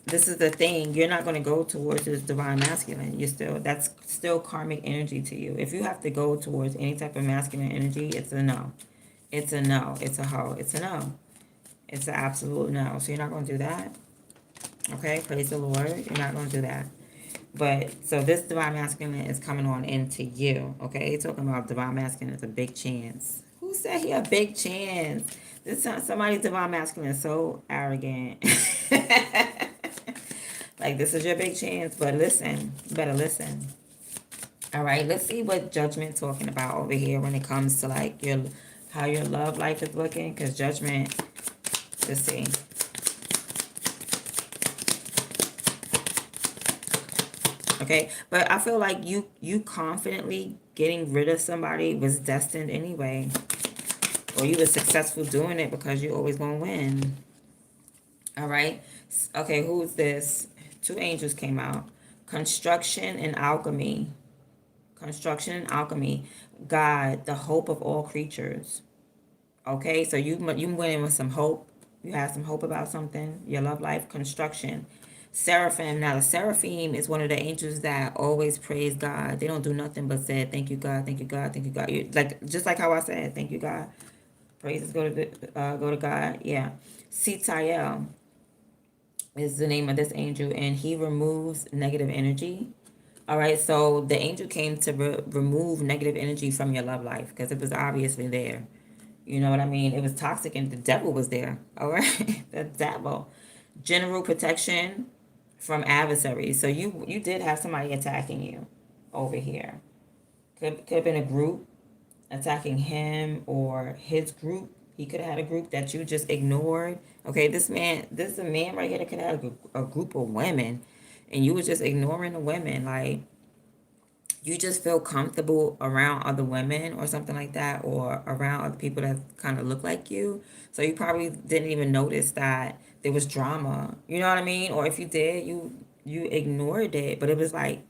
this is the thing, you're not going to go towards this divine masculine. That's still karmic energy to you. If you have to go towards any type of masculine energy, it's a no. It's a no. It's a ho. It's a no. It's an absolute no. So you're not going to do that. Okay, praise the Lord. You're not going to do that. But so this divine masculine is coming on into you. Okay, talking about divine masculine is a big chance. Who said he a big chance? This somebody's divine masculine is so arrogant. Like, this is your big chance, but listen, you better listen. All right, let's see what judgment talking about over here when it comes to like how your love life is looking. Because judgment, let's see. Okay, but I feel like you confidently getting rid of somebody was destined anyway, or you were successful doing it because you always gonna win. All right. Okay, who's this? Two angels came out. Construction and alchemy. Construction and alchemy. God, the hope of all creatures. Okay, so you went in with some hope. You had some hope about something. Your love life, construction. Seraphim. Now, the seraphim is one of the angels that always praise God. They don't do nothing but say, "Thank you, God. Thank you, God. Thank you, God." Like just like how I said, "Thank you, God." Praises go to God. Yeah. Sitael is the name of this angel, and he removes negative energy. All right, so the angel came to remove negative energy from your love life because it was obviously there. You know what I mean? It was toxic, and the devil was there. All right, the devil. General protection from adversaries. So you did have somebody attacking you over here. Could have been a group attacking him or his group. He could have had a group that you just ignored. Okay, this is a man right here that could have a group of women, and you were just ignoring the women. Like you just feel comfortable around other women or something like that, or around other people that kind of look like you. So you probably didn't even notice that there was drama. You know what I mean? Or if you did, you ignored it. But it was like,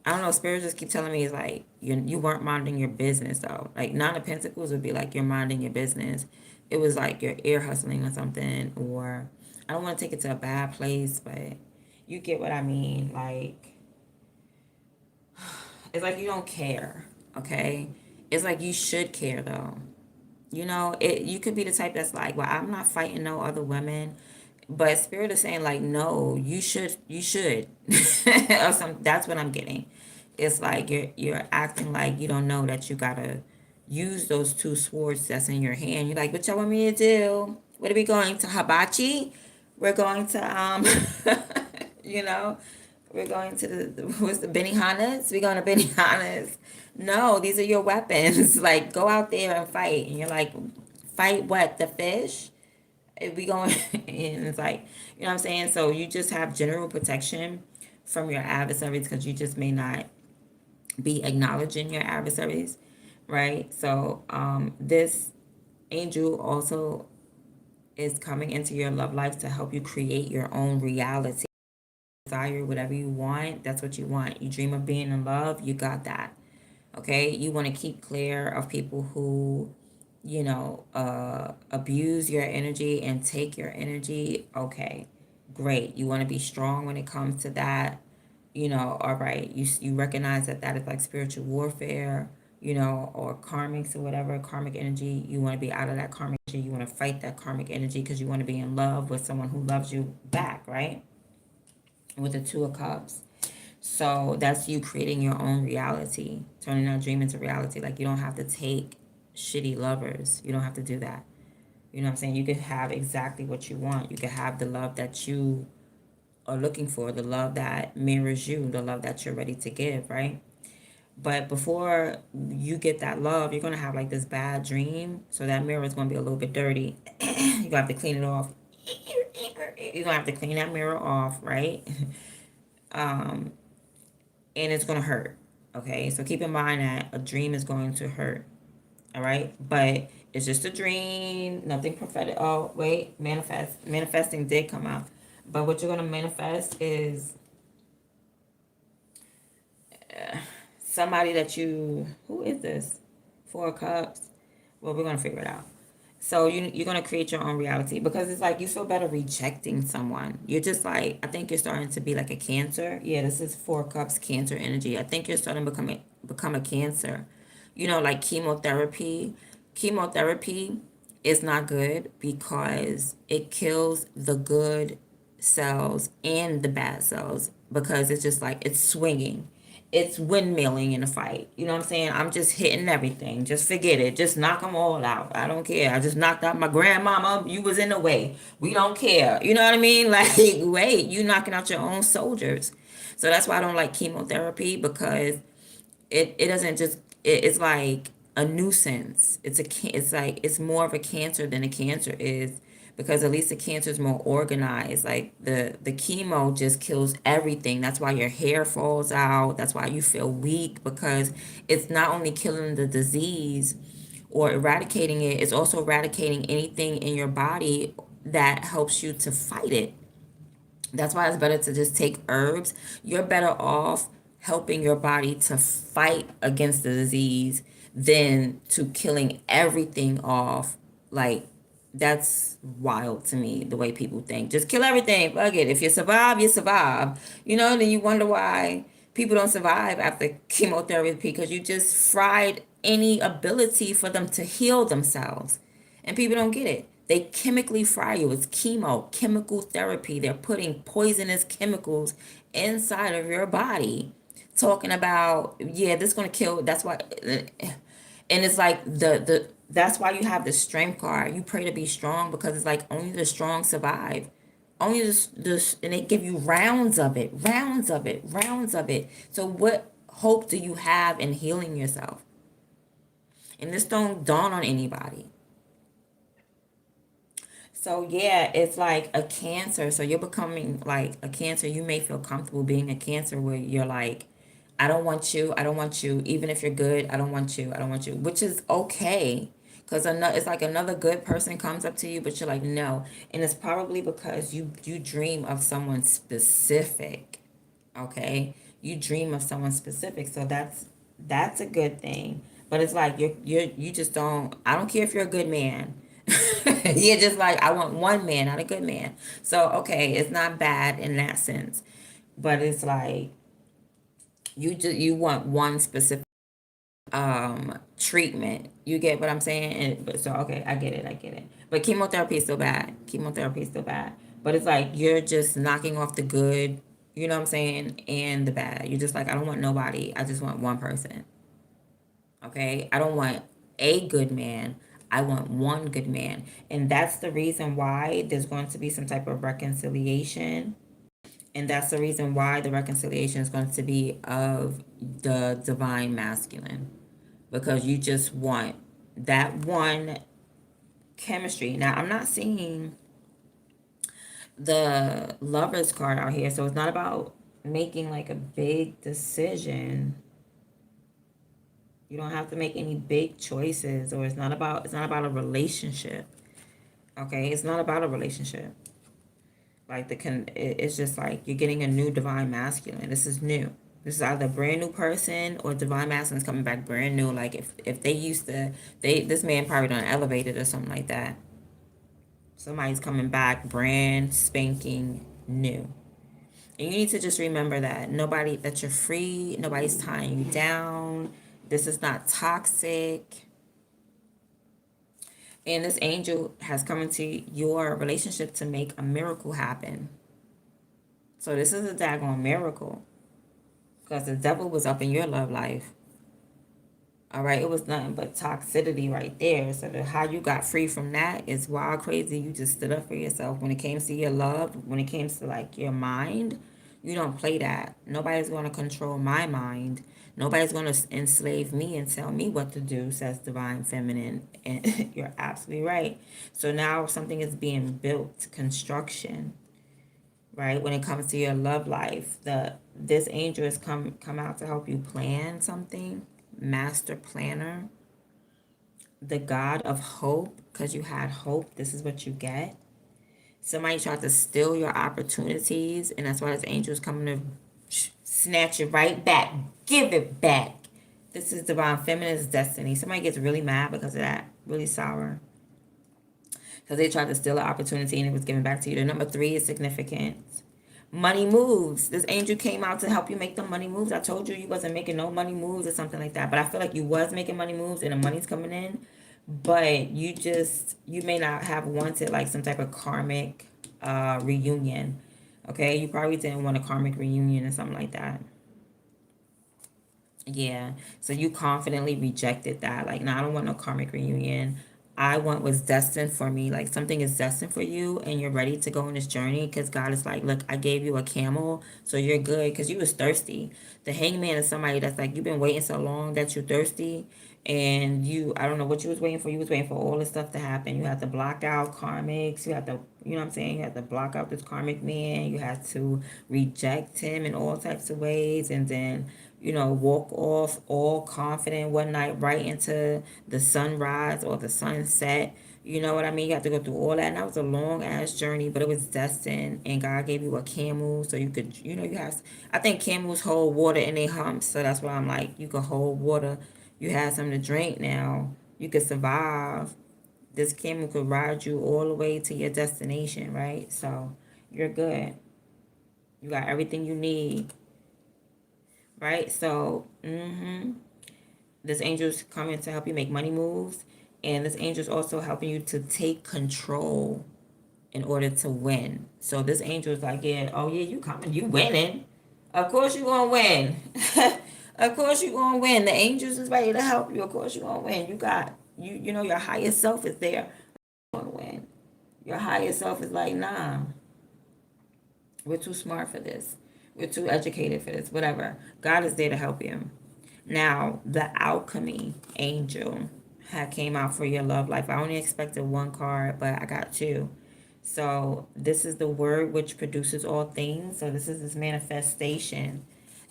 I don't know. Spirit just keep telling me it's like you weren't minding your business though. Like Nine of Pentacles would be like you're minding your business. It was like you're ear hustling or something, or I don't want to take it to a bad place, but you get what I mean. Like it's like you don't care, okay? It's like you should care though. You know, you could be the type that's like, well, I'm not fighting no other women, but spirit is saying like, no, you should, or some. That's what I'm getting. It's like you're acting like you don't know that you gotta use those two swords that's in your hand. You're like, what y'all want me to do? What are we going to hibachi? We're going to you know, we're going to what's the Benihanas? We're going to Benihanas. No, these are your weapons. Like, go out there and fight. And you're like, fight what? The fish? We going, and it's like, you know what I'm saying? So you just have general protection from your adversaries because you just may not be acknowledging your adversaries, right? So this angel also is coming into your love life to help you create your own reality. Desire whatever you want, that's what you want. You dream of being in love, you got that. Okay, you want to keep clear of people who abuse your energy and take your energy. Okay, great. You want to be strong when it comes to that. All right, you recognize that that is like spiritual warfare, or karmics or whatever, karmic energy. You want to be out of that karmic energy. You want to fight that karmic energy because you want to be in love with someone who loves you back, right? With the Two of Cups. So that's you creating your own reality, turning that dream into reality. Like you don't have to take shitty lovers. You don't have to do that. You know what I'm saying? You could have exactly what you want. You could have the love that you are looking for, the love that mirrors you, the love that you're ready to give, right? But before you get that love, you're going to have like this bad dream. So that mirror is going to be a little bit dirty. You're going to have to clean it off. You're going to have to clean that mirror off, right? And it's going to hurt. Okay, so keep in mind that a dream is going to hurt. All right, but it's just a dream, nothing prophetic. Oh, wait, manifesting did come out. But what you're going to manifest is somebody that who is this? Four of Cups. Well, we're going to figure it out. So you're going to create your own reality because it's like you feel better rejecting someone. You're just like, I think you're starting to be like a Cancer. Yeah, this is Four Cups Cancer energy. I think you're starting to become a Cancer. Like chemotherapy. Chemotherapy is not good because it kills the good cells and the bad cells because it's just like it's swinging. It's windmilling in a fight. You know what I'm saying? I'm just hitting everything. Just forget it. Just knock them all out. I don't care. I just knocked out my grandmama. You was in the way. We don't care. You know what I mean? Like, wait, you knocking out your own soldiers. So that's why I don't like chemotherapy because it doesn't just it's like a nuisance. It's like it's more of a cancer than a cancer is because at least the cancer is more organized. Like the chemo just kills everything. That's why your hair falls out. That's why you feel weak because it's not only killing the disease or eradicating it, it's also eradicating anything in your body that helps you to fight it. That's why it's better to just take herbs. You're better off helping your body to fight against the disease than to killing everything off, like That's wild to me, the way people think. Just kill everything. Fuck it. If you survive, you survive. Then you wonder why people don't survive after chemotherapy, because you just fried any ability for them to heal themselves. And people don't get it. They chemically fry you. It's chemo, chemical therapy. They're putting poisonous chemicals inside of your body. Talking about, yeah, this is gonna kill. That's why, and it's like the that's why you have the strength card. You pray to be strong, because it's like only the strong survive. Only this, and they give you rounds of it, rounds of it, rounds of it. So what hope do you have in healing yourself? And this don't dawn on anybody. So yeah, it's like a cancer. So you're becoming like a cancer. You may feel comfortable being a cancer, where you're like, I don't want you. I don't want you. Even if you're good, I don't want you. I don't want you. Which is okay. Because it's like another good person comes up to you, but you're like, no. And it's probably because you dream of someone specific. Okay? You dream of someone specific. So that's a good thing. But it's like you just don't, I don't care if you're a good man. You're just like, I want one man, not a good man. So okay, it's not bad in that sense. But it's like you want one specific treatment. You get what I'm saying? But so okay, I get it. But chemotherapy is still bad. Chemotherapy is still bad. But it's like you're just knocking off the good, you know what I'm saying, and the bad. You're just like, I don't want nobody. I just want one person. Okay? I don't want a good man. I want one good man. And that's the reason why there's going to be some type of reconciliation. And that's the reason why the reconciliation is going to be of the divine masculine. Because you just want that one chemistry. Now, I'm not seeing the lovers card out here. So it's not about making like a big decision. You don't have to make any big choices, or it's not about a relationship. Okay? It's not about a relationship. Like it's just like you're getting a new divine masculine. This is new. This is either a brand new person, or divine masculine is coming back brand new. Like if they used to, this man probably done elevated or something like that. Somebody's coming back brand spanking new. And you need to just remember that you're free, nobody's tying you down. This is not toxic. And this angel has come into your relationship to make a miracle happen. So this is a daggone miracle, because the devil was up in your love life. All right, it was nothing but toxicity right there. So how you got free from that is wild, crazy. You just stood up for yourself. When it came to your love, when it came to like your mind, you don't play that. Nobody's going to control my mind. Nobody's going to enslave me and tell me what to do, says divine feminine. And you're absolutely right. So now something is being built, construction, right? When it comes to your love life, this angel has come out to help you plan something, master planner, the god of hope, because you had hope. This is what you get. Somebody tried to steal your opportunities, and that's why this angel is coming to snatch it right back, give it back. This is divine feminine's destiny. Somebody gets really mad because of that, really sour, because they tried to steal an opportunity and it was given back to you. The number 3 is significant. Money moves. This angel came out to help you make the money moves. I told you wasn't making no money moves or something like that, but I feel like you was making money moves and the money's coming in, but you may not have wanted like some type of karmic reunion. Okay, you probably didn't want a karmic reunion or something like that. Yeah. So you confidently rejected that. Like, no, I don't want no karmic reunion. I want what's destined for me. Like, something is destined for you, and you're ready to go on this journey, because God is like, look, I gave you a camel, so you're good, because you was thirsty. The hangman is somebody that's like, you've been waiting so long that you're thirsty, and I don't know what you was waiting for. You was waiting for all this stuff to happen. You had to block out karmics. You had to, you know what I'm saying? You had to block out this karmic man. You had to reject him in all types of ways, and then walk off all confident one night right into the sunrise or the sunset. You know what I mean? You have to go through all that. And that was a long ass journey, but it was destined. And God gave you a camel so you could, I think camels hold water in their humps. So that's why I'm like, you can hold water. You have something to drink now. You could survive. This camel could ride you all the way to your destination, right? So you're good. You got everything you need, right? So, this angel's coming to help you make money moves, and this angel's also helping you to take control in order to win. So this angel's like, yeah, oh yeah, you coming, you winning. Of course you gonna win. Of course you gonna win. The angels is ready to help you. Of course you gonna win. You got you know your higher self is there. You're gonna win. Your higher self is like, nah, we're too smart for this. We're too educated for this. Whatever. God is there to help you. Now, the alchemy angel had came out for your love life. I only expected one card, but I got two. So this is the word which produces all things. So this is this manifestation.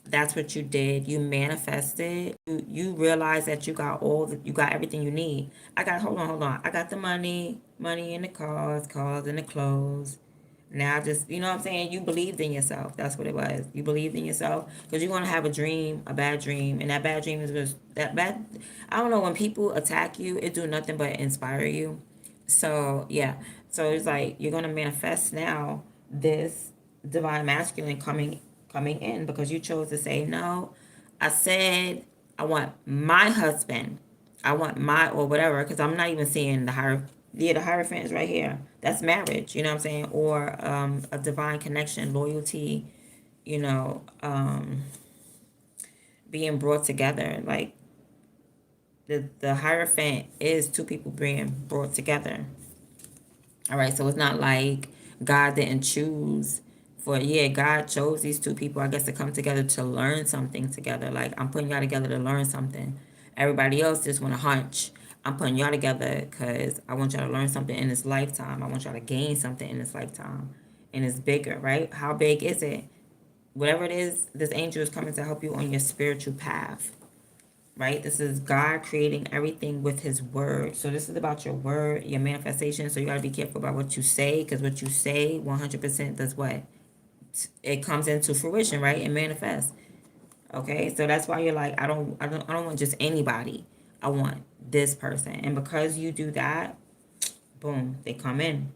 That's what you did. You manifested. You realize that you got everything you need. I got hold on. I got the money in the cars in the clothes. Now just you know what I'm saying? You believed in yourself. That's what it was. You believed in yourself. Because you're gonna have a dream, a bad dream, and that bad dream is just that bad. I don't know, when people attack you, it do nothing but inspire you. So yeah. So it's like you're gonna manifest now this divine masculine coming in because you chose to say no. I said I want my husband. I want my or whatever because I'm not even seeing the higher the hierophant is right here. That's marriage, you know what I'm saying? Or a divine connection, loyalty, you know, being brought together. Like the hierophant is two people being brought together. All right, so it's not like God didn't choose for, yeah, God chose these two people, I guess, to come together to learn something together. Like, I'm putting y'all together to learn something. Everybody else just want to hunch. I'm putting y'all together because I want y'all to learn something in this lifetime. I want y'all to gain something in this lifetime. And it's bigger, right? How big is it? Whatever it is, this angel is coming to help you on your spiritual path, right? This is God creating everything with his word. So this is about your word, your manifestation. So you got to be careful about what you say because what you say 100% does what? It comes into fruition, right? It manifests. Okay? So that's why you're like, I don't want just anybody. I want this person. And because you do that, boom, they come in.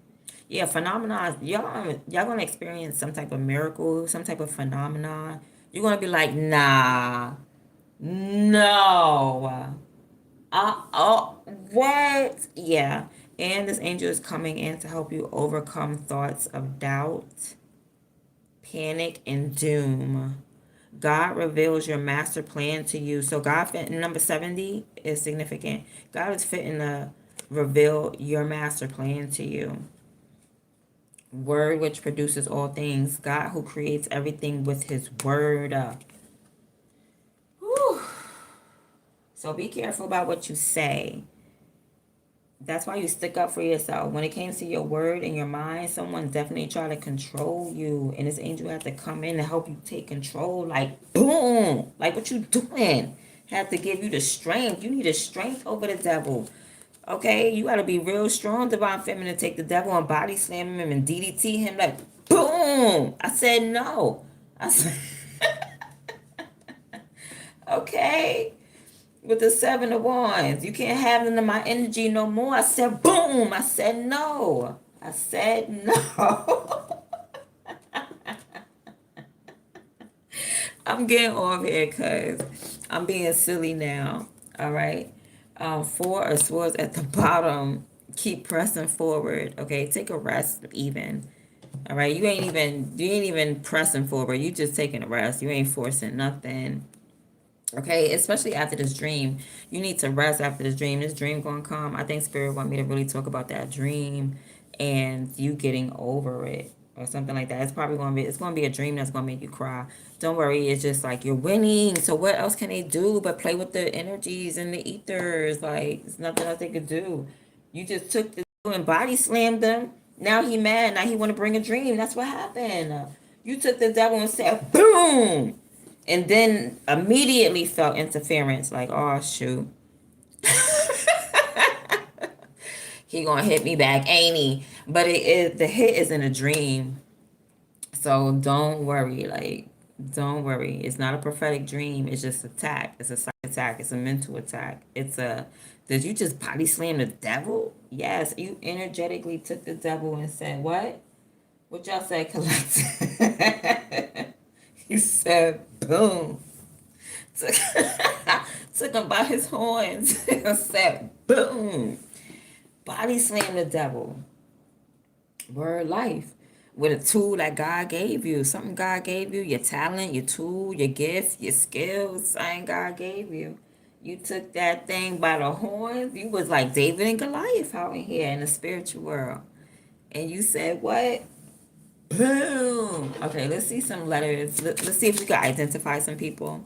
Yeah, phenomena. Y'all gonna experience some type of miracle, some type of phenomenon. You're gonna be like, nah, no. Oh, what? Yeah. And this angel is coming in to help you overcome thoughts of doubt, panic, and doom. God reveals your master plan to you. So God fit number 70 is significant. God is fitting to reveal your master plan to you. Word which produces all things. God who creates everything with his word. Whew. So be careful about what you say. That's why you stick up for yourself. When it came to your word and your mind, someone definitely tried to control you. And this angel had to come in to help you take control. Like, boom. Like, what you doing? Had to give you the strength. You need a strength over the devil. Okay? You got to be real strong, divine feminine, to take the devil and body slam him and DDT him. Like, boom. I said no. I said, okay? With the seven of wands. You can't have none of my energy no more. I said boom. I said no. I said no. I'm getting off here because I'm being silly now. All right. Four of swords at the bottom. Keep pressing forward. Okay. Take a rest even. All right. You ain't even pressing forward. You just taking a rest. You ain't forcing nothing. Okay, especially after this dream. You need to rest after this dream. This dream gonna come. I think Spirit want me to really talk about that dream and you getting over it or something like that. It's gonna be a dream that's gonna make you cry. Don't worry, it's just like you're winning. So what else can they do but play with the energies and the ethers? Like there's nothing else they could do. You just took the and body slammed them. Now he mad. Now he wanna bring a dream. That's what happened. You took the devil and said boom, and then immediately felt interference like, oh shoot, he gonna hit me back, ain't he? But it is, the hit is in a dream, so don't worry. Like, don't worry, it's not a prophetic dream, it's just attack. It's a attack. It's a mental attack. Did you just body slam the devil? Yes, you energetically took the devil and said, what? What y'all said, collective? You said, boom. Took, took him by his horns and said, boom. Body slam the devil. Word life. With a tool that God gave you. Something God gave you. Your talent, your tool, your gift, your skills. Something God gave you. You took that thing by the horns. You was like David and Goliath out in here in the spiritual world. And you said, what? Boom. Okay, let's see some letters. Let's see if we can identify some people.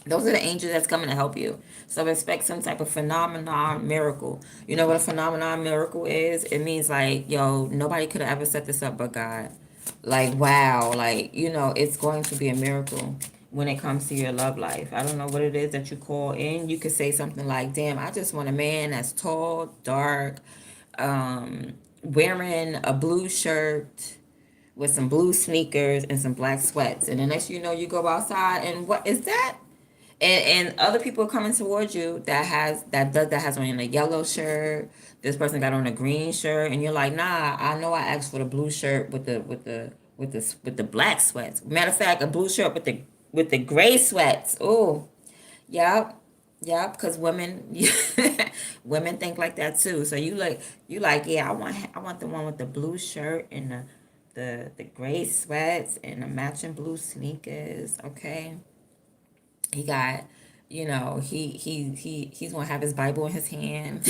Those are the angels that's coming to help you. So expect some type of phenomenon miracle. You know what a phenomenon miracle is? It means like, yo, nobody could have ever set this up but God. Like, wow. Like, it's going to be a miracle when it comes to your love life. I don't know what it is that you call in. You could say something like, damn, I just want a man that's tall, dark, wearing a blue shirt with some blue sneakers and some black sweats. And the next you know, you go outside and what is that? And other people coming towards you that has on a yellow shirt. This person got on a green shirt, and you're like, nah, I know I asked for the blue shirt with the black sweats. Matter of fact, a blue shirt with the gray sweats. Oh, yep. Yep, because women women think like that too. So you like, yeah, I want the one with the blue shirt and the gray sweats and the matching blue sneakers, okay? He got, he's gonna have his Bible in his hand.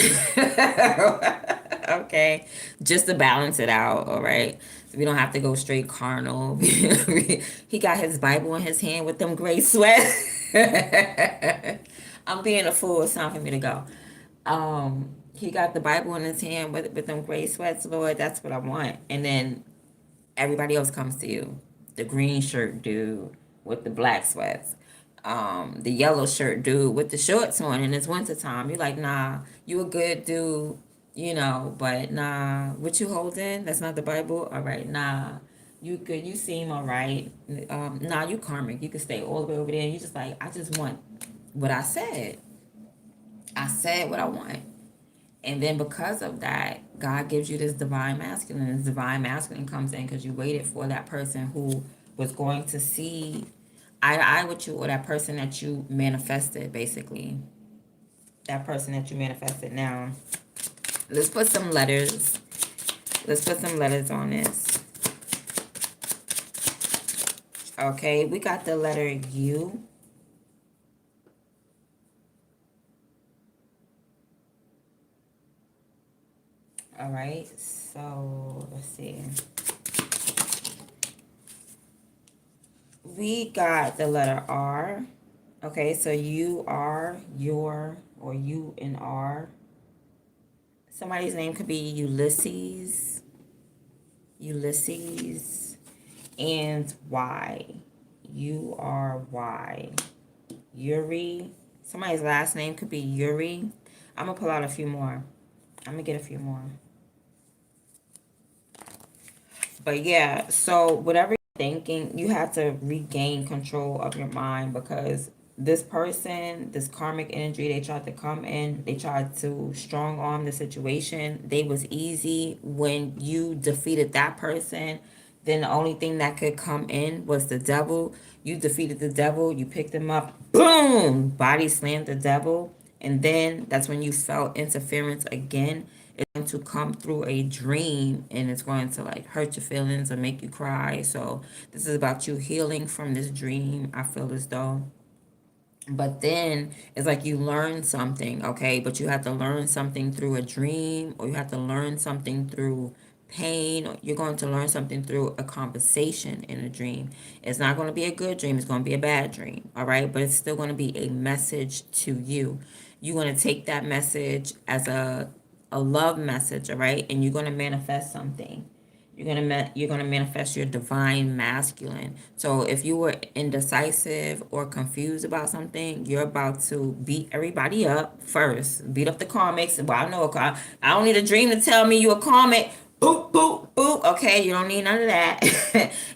Okay, just to balance it out. All right, so we don't have to go straight carnal. He got his Bible in his hand with them gray sweats. I'm being a fool. It's time for me to go. He got the Bible in his hand with them gray sweats, Lord. That's what I want. And then everybody else comes to you. The green shirt dude with the black sweats. The yellow shirt dude with the shorts on and it's winter time. You're like, nah, you a good dude, but nah, what you holding? That's not the Bible. All right, nah. You good, you seem all right. Nah, you karmic. You can stay all the way over there. You just like, I just want what I said. I said what I want. And then because of that, God gives you this divine masculine. This divine masculine comes in because you waited for that person who was going to see eye to eye with you, or that person that you manifested, basically. That person that you manifested. Now, let's put some letters. Let's put some letters on this. Okay, we got the letter U. All right, so let's see. We got the letter R. Okay, so you are, your, or you and R. Somebody's name could be Ulysses, and Y. U-R-Y. Yuri. Somebody's last name could be Yuri. I'm going to pull out a few more. I'm going to get a few more. But yeah, so whatever you're thinking, you have to regain control of your mind, because this person, this karmic energy, they tried to come in, they tried to strong arm the situation. They was easy. When you defeated that person, then the only thing that could come in was the devil. You defeated the devil, you picked him up, boom, body slammed the devil. And then that's when you felt interference again. It's going to come through a dream, and it's going to like hurt your feelings or make you cry. So this is about you healing from this dream, I feel as though. But then it's like you learn something, okay? But you have to learn something through a dream, or you have to learn something through pain, or you're going to learn something through a conversation in a dream. It's not going to be a good dream, it's going to be a bad dream, all right? But it's still going to be a message to you. You're going to take that message as a love message, all right? And you're going to manifest something. You're gonna manifest your divine masculine. So if you were indecisive or confused about something, you're about to beat everybody up first. Beat up the karmics. Well, I don't need a dream to tell me you're a karmic. Boop, boop, boop. Okay, you don't need none of that.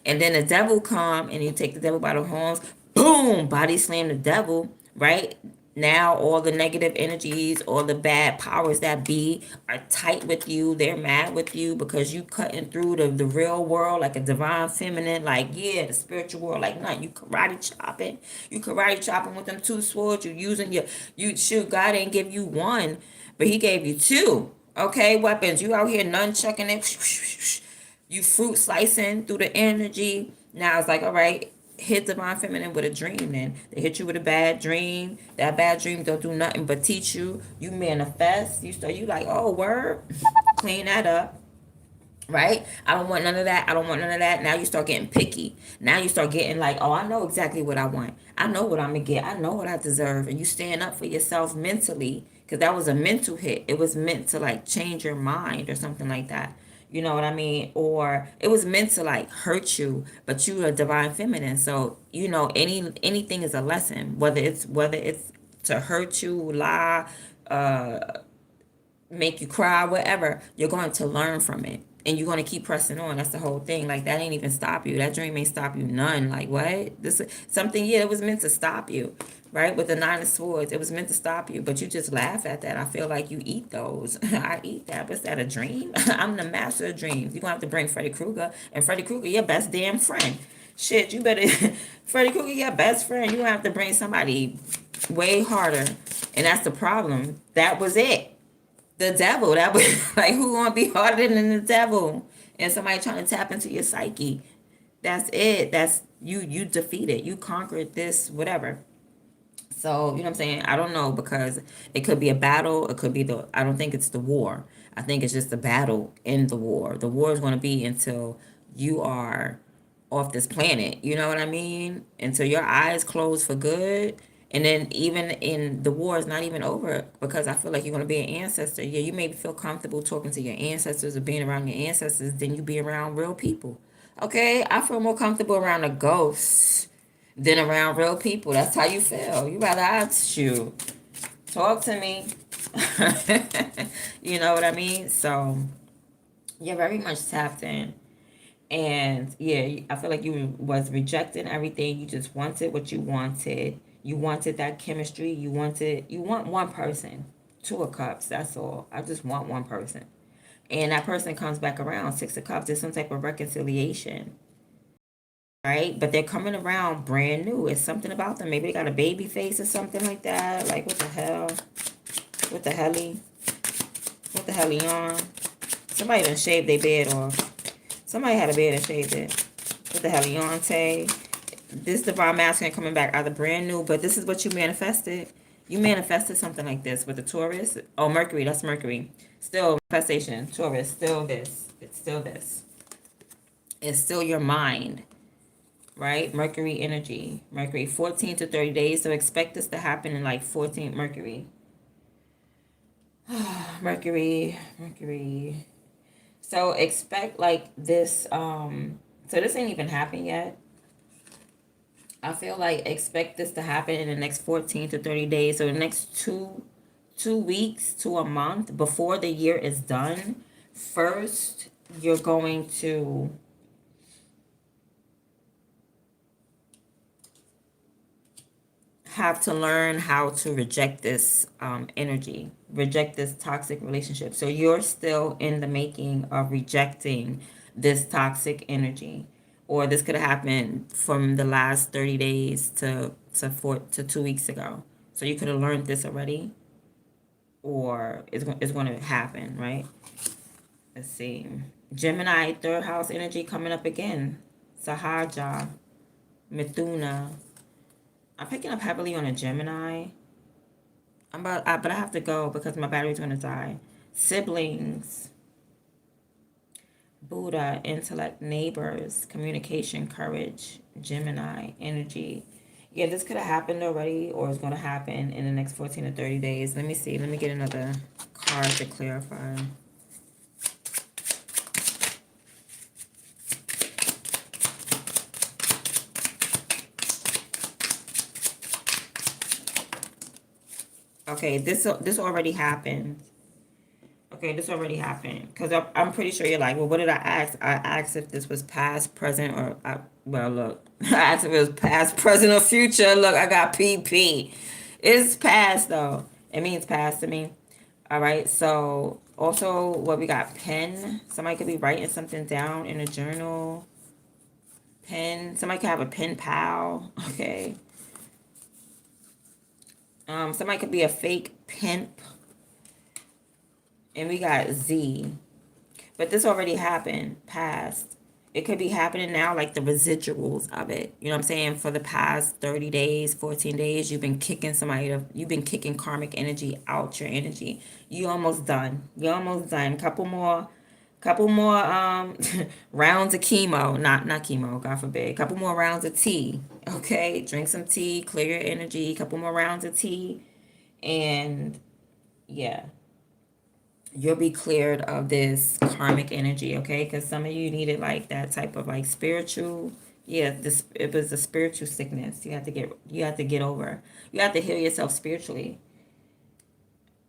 And then the devil come and you take the devil by the horns. Boom, body slam the devil. right? Now all the negative energies, all the bad powers that be are tight with you. They're mad with you because you cutting through the real world like a divine feminine, like yeah, the spiritual world, like nothing. You karate chopping. You karate chopping with them two swords. You using you shoot, God ain't give you one, but he gave you two. Okay, weapons. You out here nunchucking it. You fruit slicing through the energy. Now it's like, all right, hit divine feminine with a dream. Then they hit you with a bad dream. That bad dream don't do nothing but teach you. You manifest. You start. You like, oh word, clean that up. Right? I don't want none of that. I don't want none of that. Now you start getting picky. Now you start getting like, oh, I know exactly what I want. I know what I'm gonna get. I know what I deserve. And you stand up for yourself mentally, because that was a mental hit. It was meant to like change your mind or something like that. You know what I mean? Or it was meant to like hurt you, but you are divine feminine. So, you know, anything is a lesson. Whether it's to hurt you, lie, make you cry, whatever, you're going to learn from it. And you're going to keep pressing on. That's the whole thing. Like, that ain't even stop you. That dream ain't stop you none. Like, what? This is something, yeah, it was meant to stop you, right? With the Nine of Swords, it was meant to stop you. But you just laugh at that. I feel like you eat those. I eat that. What's that, a dream? I'm the master of dreams. You're going to have to bring Freddy Krueger. And Freddy Krueger, your best damn friend. Shit, you better... Freddy Krueger, your best friend. You have to bring somebody way harder. And that's the problem. That was it. The devil. That was like, who gonna be harder than the devil? And somebody trying to tap into your psyche. That's it. That's you. You defeated. You conquered this. Whatever. So you know what I'm saying. I don't know, because it could be a battle. It could be the. I don't think it's the war. I think it's just the battle in the war. The war is going to be until you are off this planet. You know what I mean? Until your eyes close for good. And then even in the war is not even over, because I feel like you're going to be an ancestor. Yeah, you may feel comfortable talking to your ancestors or being around your ancestors than you be around real people. Okay, I feel more comfortable around a ghost than around real people. That's how you feel. You rather ask you, talk to me. You know what I mean? So you're very much tapped in. And yeah, I feel like you was rejecting everything. You just wanted what you wanted. You wanted that chemistry. You want one person. Two of Cups, that's all. I just want one person. And that person comes back around. Six of Cups, there's some type of reconciliation. Right? But they're coming around brand new. It's something about them. Maybe they got a baby face or something like that. Like, what the hell? What the helly? What the helly on? Somebody done shaved their beard off. Somebody had a beard and shaved it. What the hell, Leonte? This divine masculine coming back either brand new, but this is what you manifested. You manifested something like this with the Taurus. Oh, Mercury, that's Mercury. Still manifestation. Taurus, still this. It's still this. It's still your mind, right? Mercury energy. Mercury, 14 to 30 days. So expect this to happen in like 14 Mercury. Mercury. So expect like this, so this ain't even happened yet. I feel like expect this to happen in the next 14 to 30 days. So the next two weeks to a month before the year is done. First, you're going to have to learn how to reject this energy, reject this toxic relationship. So you're still in the making of rejecting this toxic energy, or this could have happened from the last 30 days to 2 weeks ago. So you could have learned this already, or it's going to happen, right? Let's see. Gemini, third house energy coming up again. Sahaja, Mithuna. I'm picking up heavily on a Gemini. But I have to go because my battery's gonna die. Siblings, Buddha, intellect, neighbors, communication, courage, Gemini, energy. Yeah, this could have happened already, or it's gonna happen in the next 14 to 30 days. Let me see. Let me get another card to clarify. Okay, this already happened. Okay, this already happened. Because I'm pretty sure you're like, well, what did I ask? I asked if this was past, present, well, look. I asked if it was past, present, or future. Look, I got PP. It's past though. It means past to me. All right. So also what we got, pen. Somebody could be writing something down in a journal. Pen. Somebody could have a pen pal. Okay. Somebody could be a fake pimp. And we got Z. But this already happened, past. It could be happening now, like the residuals of it. You know what I'm saying? For the past 30 days, 14 days, you've been kicking you've been kicking karmic energy out your energy. You almost done. You're almost done. Couple more rounds of chemo. Not chemo, God forbid. Couple more rounds of tea. Okay? Drink some tea, clear your energy, couple more rounds of tea, and yeah, you'll be cleared of this karmic energy, okay? Because some of you needed like that type of like spiritual, yeah, this it was a spiritual sickness. You have to get over. You have to heal yourself spiritually.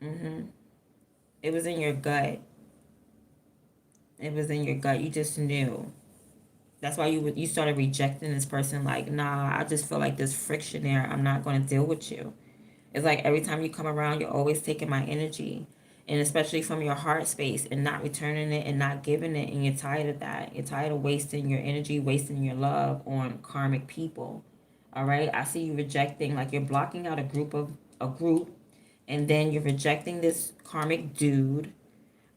It was in your gut. It was in your gut. You just knew. That's why you started rejecting this person. Like, nah, I just feel like there's friction there. I'm not going to deal with you. It's like every time you come around, you're always taking my energy. And especially from your heart space and not returning it and not giving it. And you're tired of that. You're tired of wasting your energy, wasting your love on karmic people. All right. I see you rejecting, like you're blocking out a group. And then you're rejecting this karmic dude.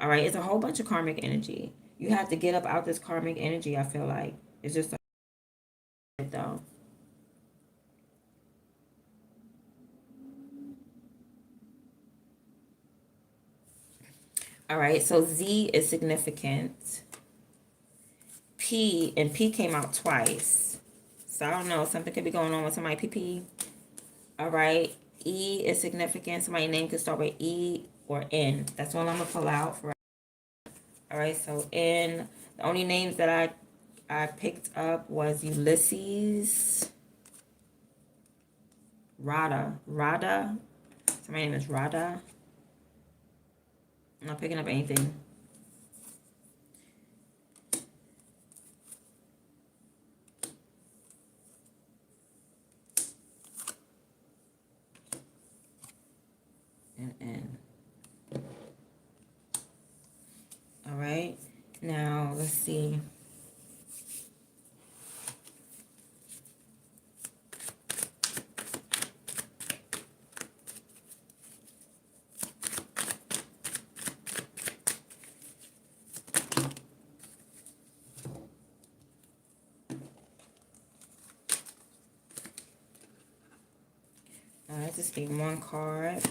All right. It's a whole bunch of karmic energy. You have to get up out this karmic energy, I feel like. It's just like, though. All right. So Z is significant. P came out twice. So I don't know. Something could be going on with somebody. PP. All right. E is significant. Somebody's name could start with E or N. That's all I'm gonna pull out for. All right. So N. The only names that I picked up was Ulysses, Rada. Somebody's name is Rada. I'm not picking up anything. And N. All right. Now let's see. I just need one card.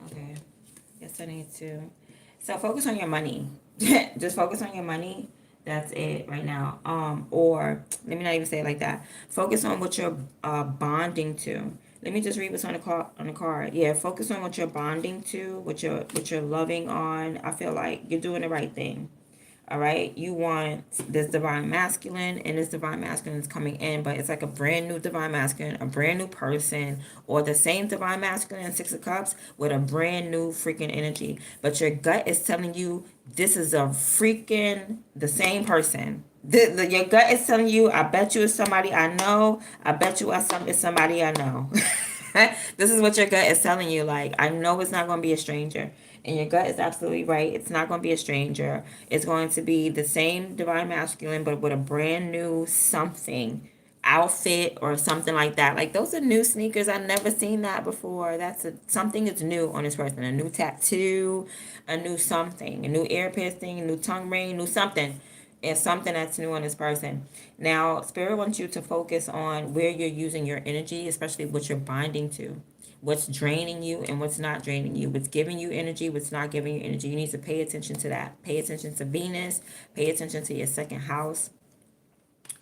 Okay. Yes, I need to. So focus on your money. Just focus on your money. That's it right now. Or let me not even say it like that. Focus on what you're bonding to. Let me just read what's on the card. Yeah, focus on what you're bonding to, what you're loving on. I feel like you're doing the right thing. All right, you want this divine masculine, and this divine masculine is coming in, but it's like a brand new divine masculine, a brand new person, or the same divine masculine in Six of Cups with a brand new freaking energy. But your gut is telling you this is a freaking the same person. Your gut is telling you, I bet you it's somebody I know. I bet you it's somebody I know. This is what your gut is telling you. Like, I know it's not going to be a stranger. And your gut is absolutely right. It's not going to be a stranger. It's going to be the same divine masculine, but with a brand new something, outfit or something like that. Like, those are new sneakers. I've never seen that before. Something is new on this person. A new tattoo, a new something, a new ear piercing, a new tongue ring, new something. It's something that's new on this person. Now, Spirit wants you to focus on where you're using your energy, especially what you're binding to, what's draining you and what's not draining you, what's giving you energy, what's not giving you energy. You need to pay attention to that. Pay attention to Venus, pay attention to your second house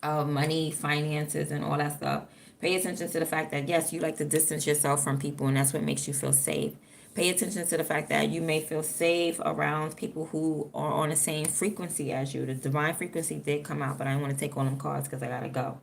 of money, finances, and all that stuff. Pay attention to the fact that, yes, you like to distance yourself from people, and that's what makes you feel safe. Pay attention to the fact that you may feel safe around people who are on the same frequency as you. The divine frequency did come out, but I don't want to take all them cards because I gotta go.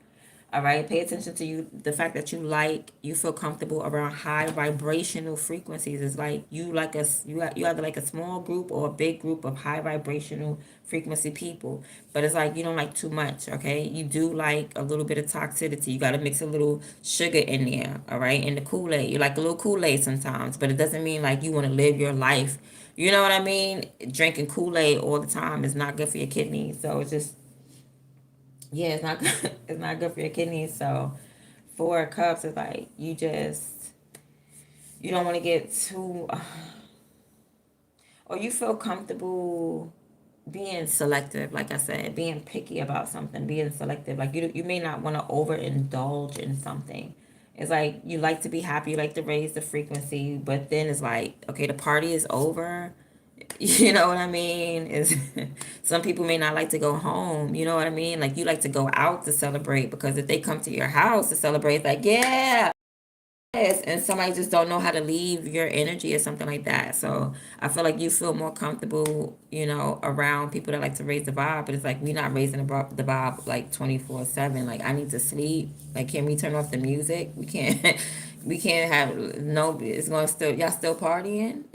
All right, pay attention to you. The fact that you feel comfortable around high vibrational frequencies is like you like a you either like a small group or a big group of high vibrational frequency people. But it's like you don't like too much. Okay, you do like a little bit of toxicity. You got to mix a little sugar in there. All right, in the Kool-Aid, you like a little Kool-Aid sometimes, but it doesn't mean like you want to live your life. You know what I mean? Drinking Kool-Aid all the time is not good for your kidneys. So it's just yeah, it's not good. It's not good for your kidneys. So 4 cups is like you don't want to get too or you feel comfortable being selective, like I said, being picky about something, being selective. Like you may not want to overindulge in something. It's like you like to be happy, you like to raise the frequency, but then it's like, okay, the party is over. You know what I mean? Is some people may not like to go home. You know what I mean? Like you like to go out to celebrate because if they come to your house to celebrate, it's like yeah, yes, and somebody just don't know how to leave your energy or something like that. So I feel like you feel more comfortable, around people that like to raise the vibe. But it's like we not raising the vibe like 24/7. Like I need to sleep. Like can we turn off the music? We can't. We can't have no. It's going to still y'all still partying.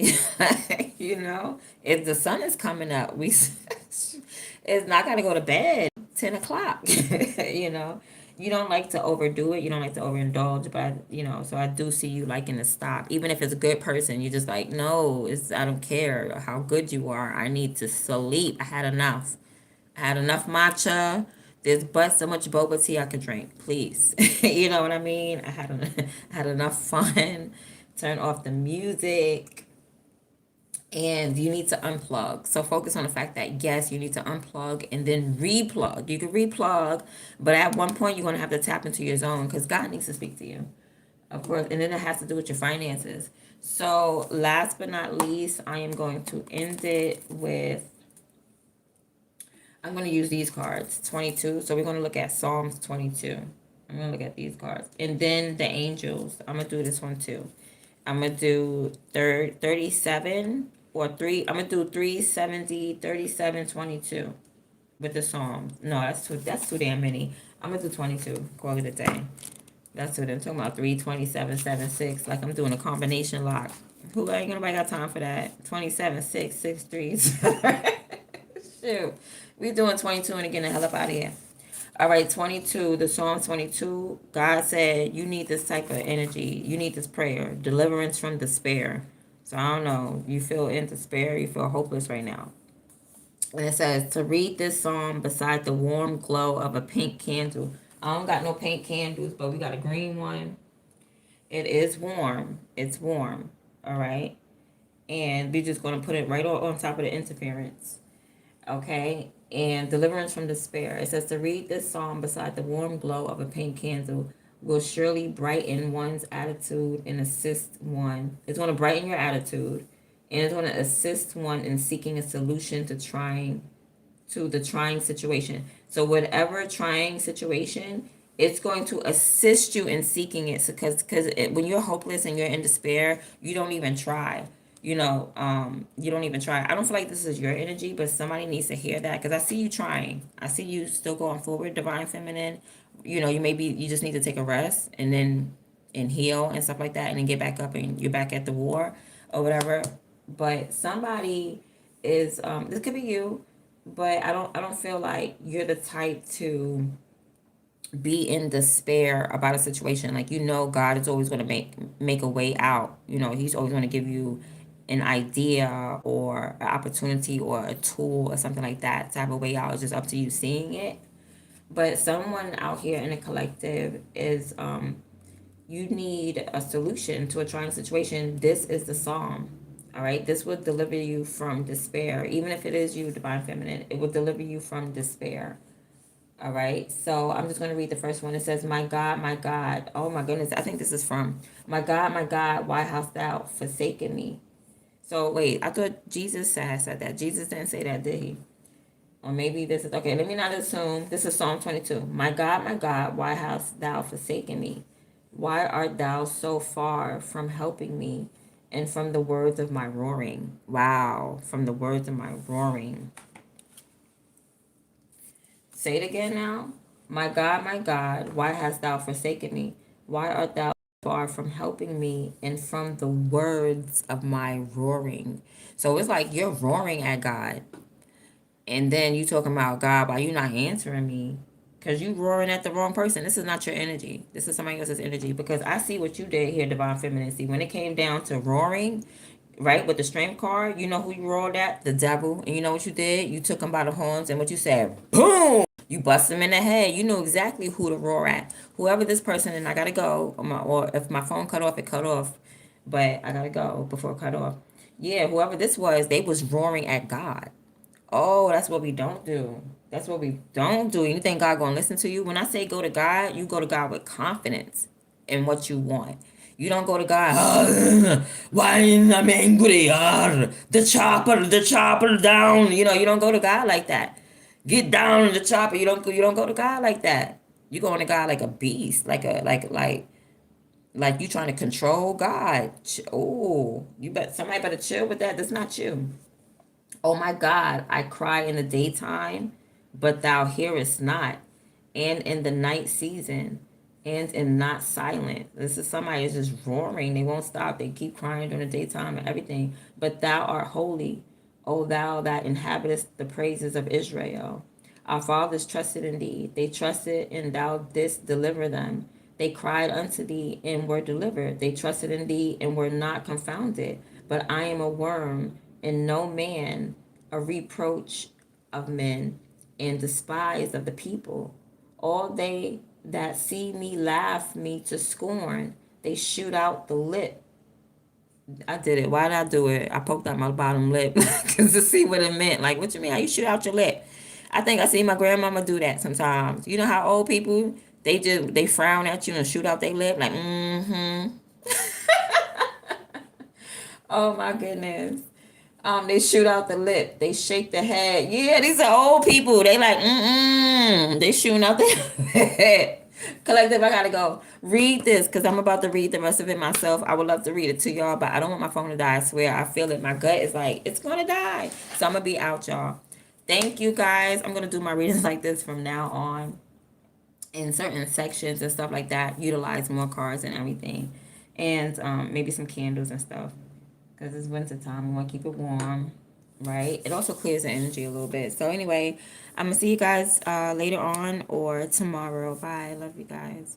If the sun is coming up, we it's not got to go to bed 10 o'clock. you know you don't like to overdo it. You don't like to overindulge, but so I do see you liking to stop. Even if it's a good person, you're just like, no, I don't care how good you are. I need to sleep. I had enough. I had enough matcha. There's but so much boba tea I could drink. Please, you know what I mean. I had enough fun. Turn off the music and you need to unplug. So focus on the fact that yes, you need to unplug and then replug. You can replug, but at one point you're gonna have to tap into your zone because God needs to speak to you, of course, and then it has to do with your finances. So last but not least, I am going to end it with. I'm going to use these cards, 22. So we're going to look at Psalms 22. I'm going to look at these cards. And then the angels. I'm going to do this one too. I'm going to do 37 or 3. I'm going to do 370, 37, 22 with the Psalms. No, that's too damn many. I'm going to do 22. Call it a day. That's what I'm talking about. 327, 7, 6. Like I'm doing a combination lock. Who ain't nobody got time for that? 27, 6, 6, 3. Shoot. We doing 22 and getting the hell up out of here. All right, 22, the Psalm 22. God said, you need this type of energy. You need this prayer. Deliverance from despair. So I don't know. You feel in despair. You feel hopeless right now. And it says to read this psalm beside the warm glow of a pink candle. I don't got no pink candles, but we got a green one. It is warm. It's warm. All right. And we're just going to put it right on top of the interference. Okay, and deliverance from despair. It says to read this psalm beside the warm glow of a pink candle will surely brighten one's attitude and assist one. It's going to brighten your attitude and it's going to assist one in seeking a solution to the trying situation. So whatever trying situation, it's going to assist you in seeking it. Because when you're hopeless and you're in despair, you don't even try. You don't even try. I don't feel like this is your energy, but somebody needs to hear that because I see you trying. I see you still going forward, divine feminine. You just need to take a rest and heal and stuff like that, and then get back up and you're back at the war or whatever. But somebody is this could be you, but I don't feel like you're the type to be in despair about a situation. Like God is always going to make a way out. He's always going to give you an idea or an opportunity or a tool or something like that to have a way out. It's just up to you seeing it. But someone out here in a collective is you need a solution to a trying situation. This is the psalm. All right, this will deliver you from despair. Even if it is you, divine feminine, it will deliver you from despair. All right, so I'm just going to read the first one. It says, my God, oh my goodness, I think this is from, my God, why hast thou forsaken me? So wait, I thought Jesus said that. Jesus didn't say that, did he? Or maybe this is, okay, let me not assume. This is Psalm 22. My God, why hast thou forsaken me? Why art thou so far from helping me and from the words of my roaring? Wow, from the words of my roaring. Say it again now. my God, why hast thou forsaken me? Why art thou far from helping me and from the words of my roaring? So it's like you're roaring at God. And then you talking about God, why you not answering me? Because you roaring at the wrong person. This is not your energy. This is somebody else's energy. Because I see what you did here, Divine Femininity. When it came down to roaring, right, with the strength card, you know who you roared at? The devil. And you know what you did? You took him by the horns, and what you said, boom! You bust him in the head. You know exactly who to roar at. Whoever this person, and I gotta go. Or if my phone cut off, it cut off. But I gotta go before it cut off. Yeah, whoever this was, they was roaring at God. Oh, that's what we don't do. That's what we don't do. You think God gonna listen to you? When I say go to God, you go to God with confidence in what you want. You don't go to God. Why I'm angry? The chopper down. You know, you don't go to God like that. Get down the chopper. You don't go to God like that. You going to God like a beast, like you trying to control God. Oh, somebody better chill with that. That's not you. Oh my God, I cry in the daytime, but thou hearest not, and in the night season, and am not silent. This is somebody is just roaring. They won't stop. They keep crying during the daytime and everything. But thou art holy, O thou that inhabitest the praises of Israel. Our fathers trusted in thee. They trusted, and thou didst deliver them. They cried unto thee and were delivered. They trusted in thee and were not confounded. But I am a worm and no man, a reproach of men and despised of the people. All they that see me laugh me to scorn. They shoot out the lip. I did it. Why did I do it? I poked out my bottom lip because to see what it meant. Like, what you mean? How you shoot out your lip? I think I see my grandmama do that sometimes. You know how old people they frown at you and shoot out their lip like mm-hmm. Oh my goodness. They shoot out the lip. They shake the head. Yeah, these are old people. They like, mm-mm. They shooting out their head. Collective, I gotta go. Read this because I'm about to read the rest of it myself. I would love to read it to y'all, but I don't want my phone to die. I swear. I feel it. My gut is like, it's gonna die. So I'm gonna be out, y'all. Thank you guys. I'm gonna do my readings like this from now on in certain sections and stuff like that. Utilize more cards and everything. And maybe some candles and stuff because it's winter time. We want to keep it warm, right? It also clears the energy a little bit. So anyway, I'm gonna see you guys later on or tomorrow. Bye. Love you guys.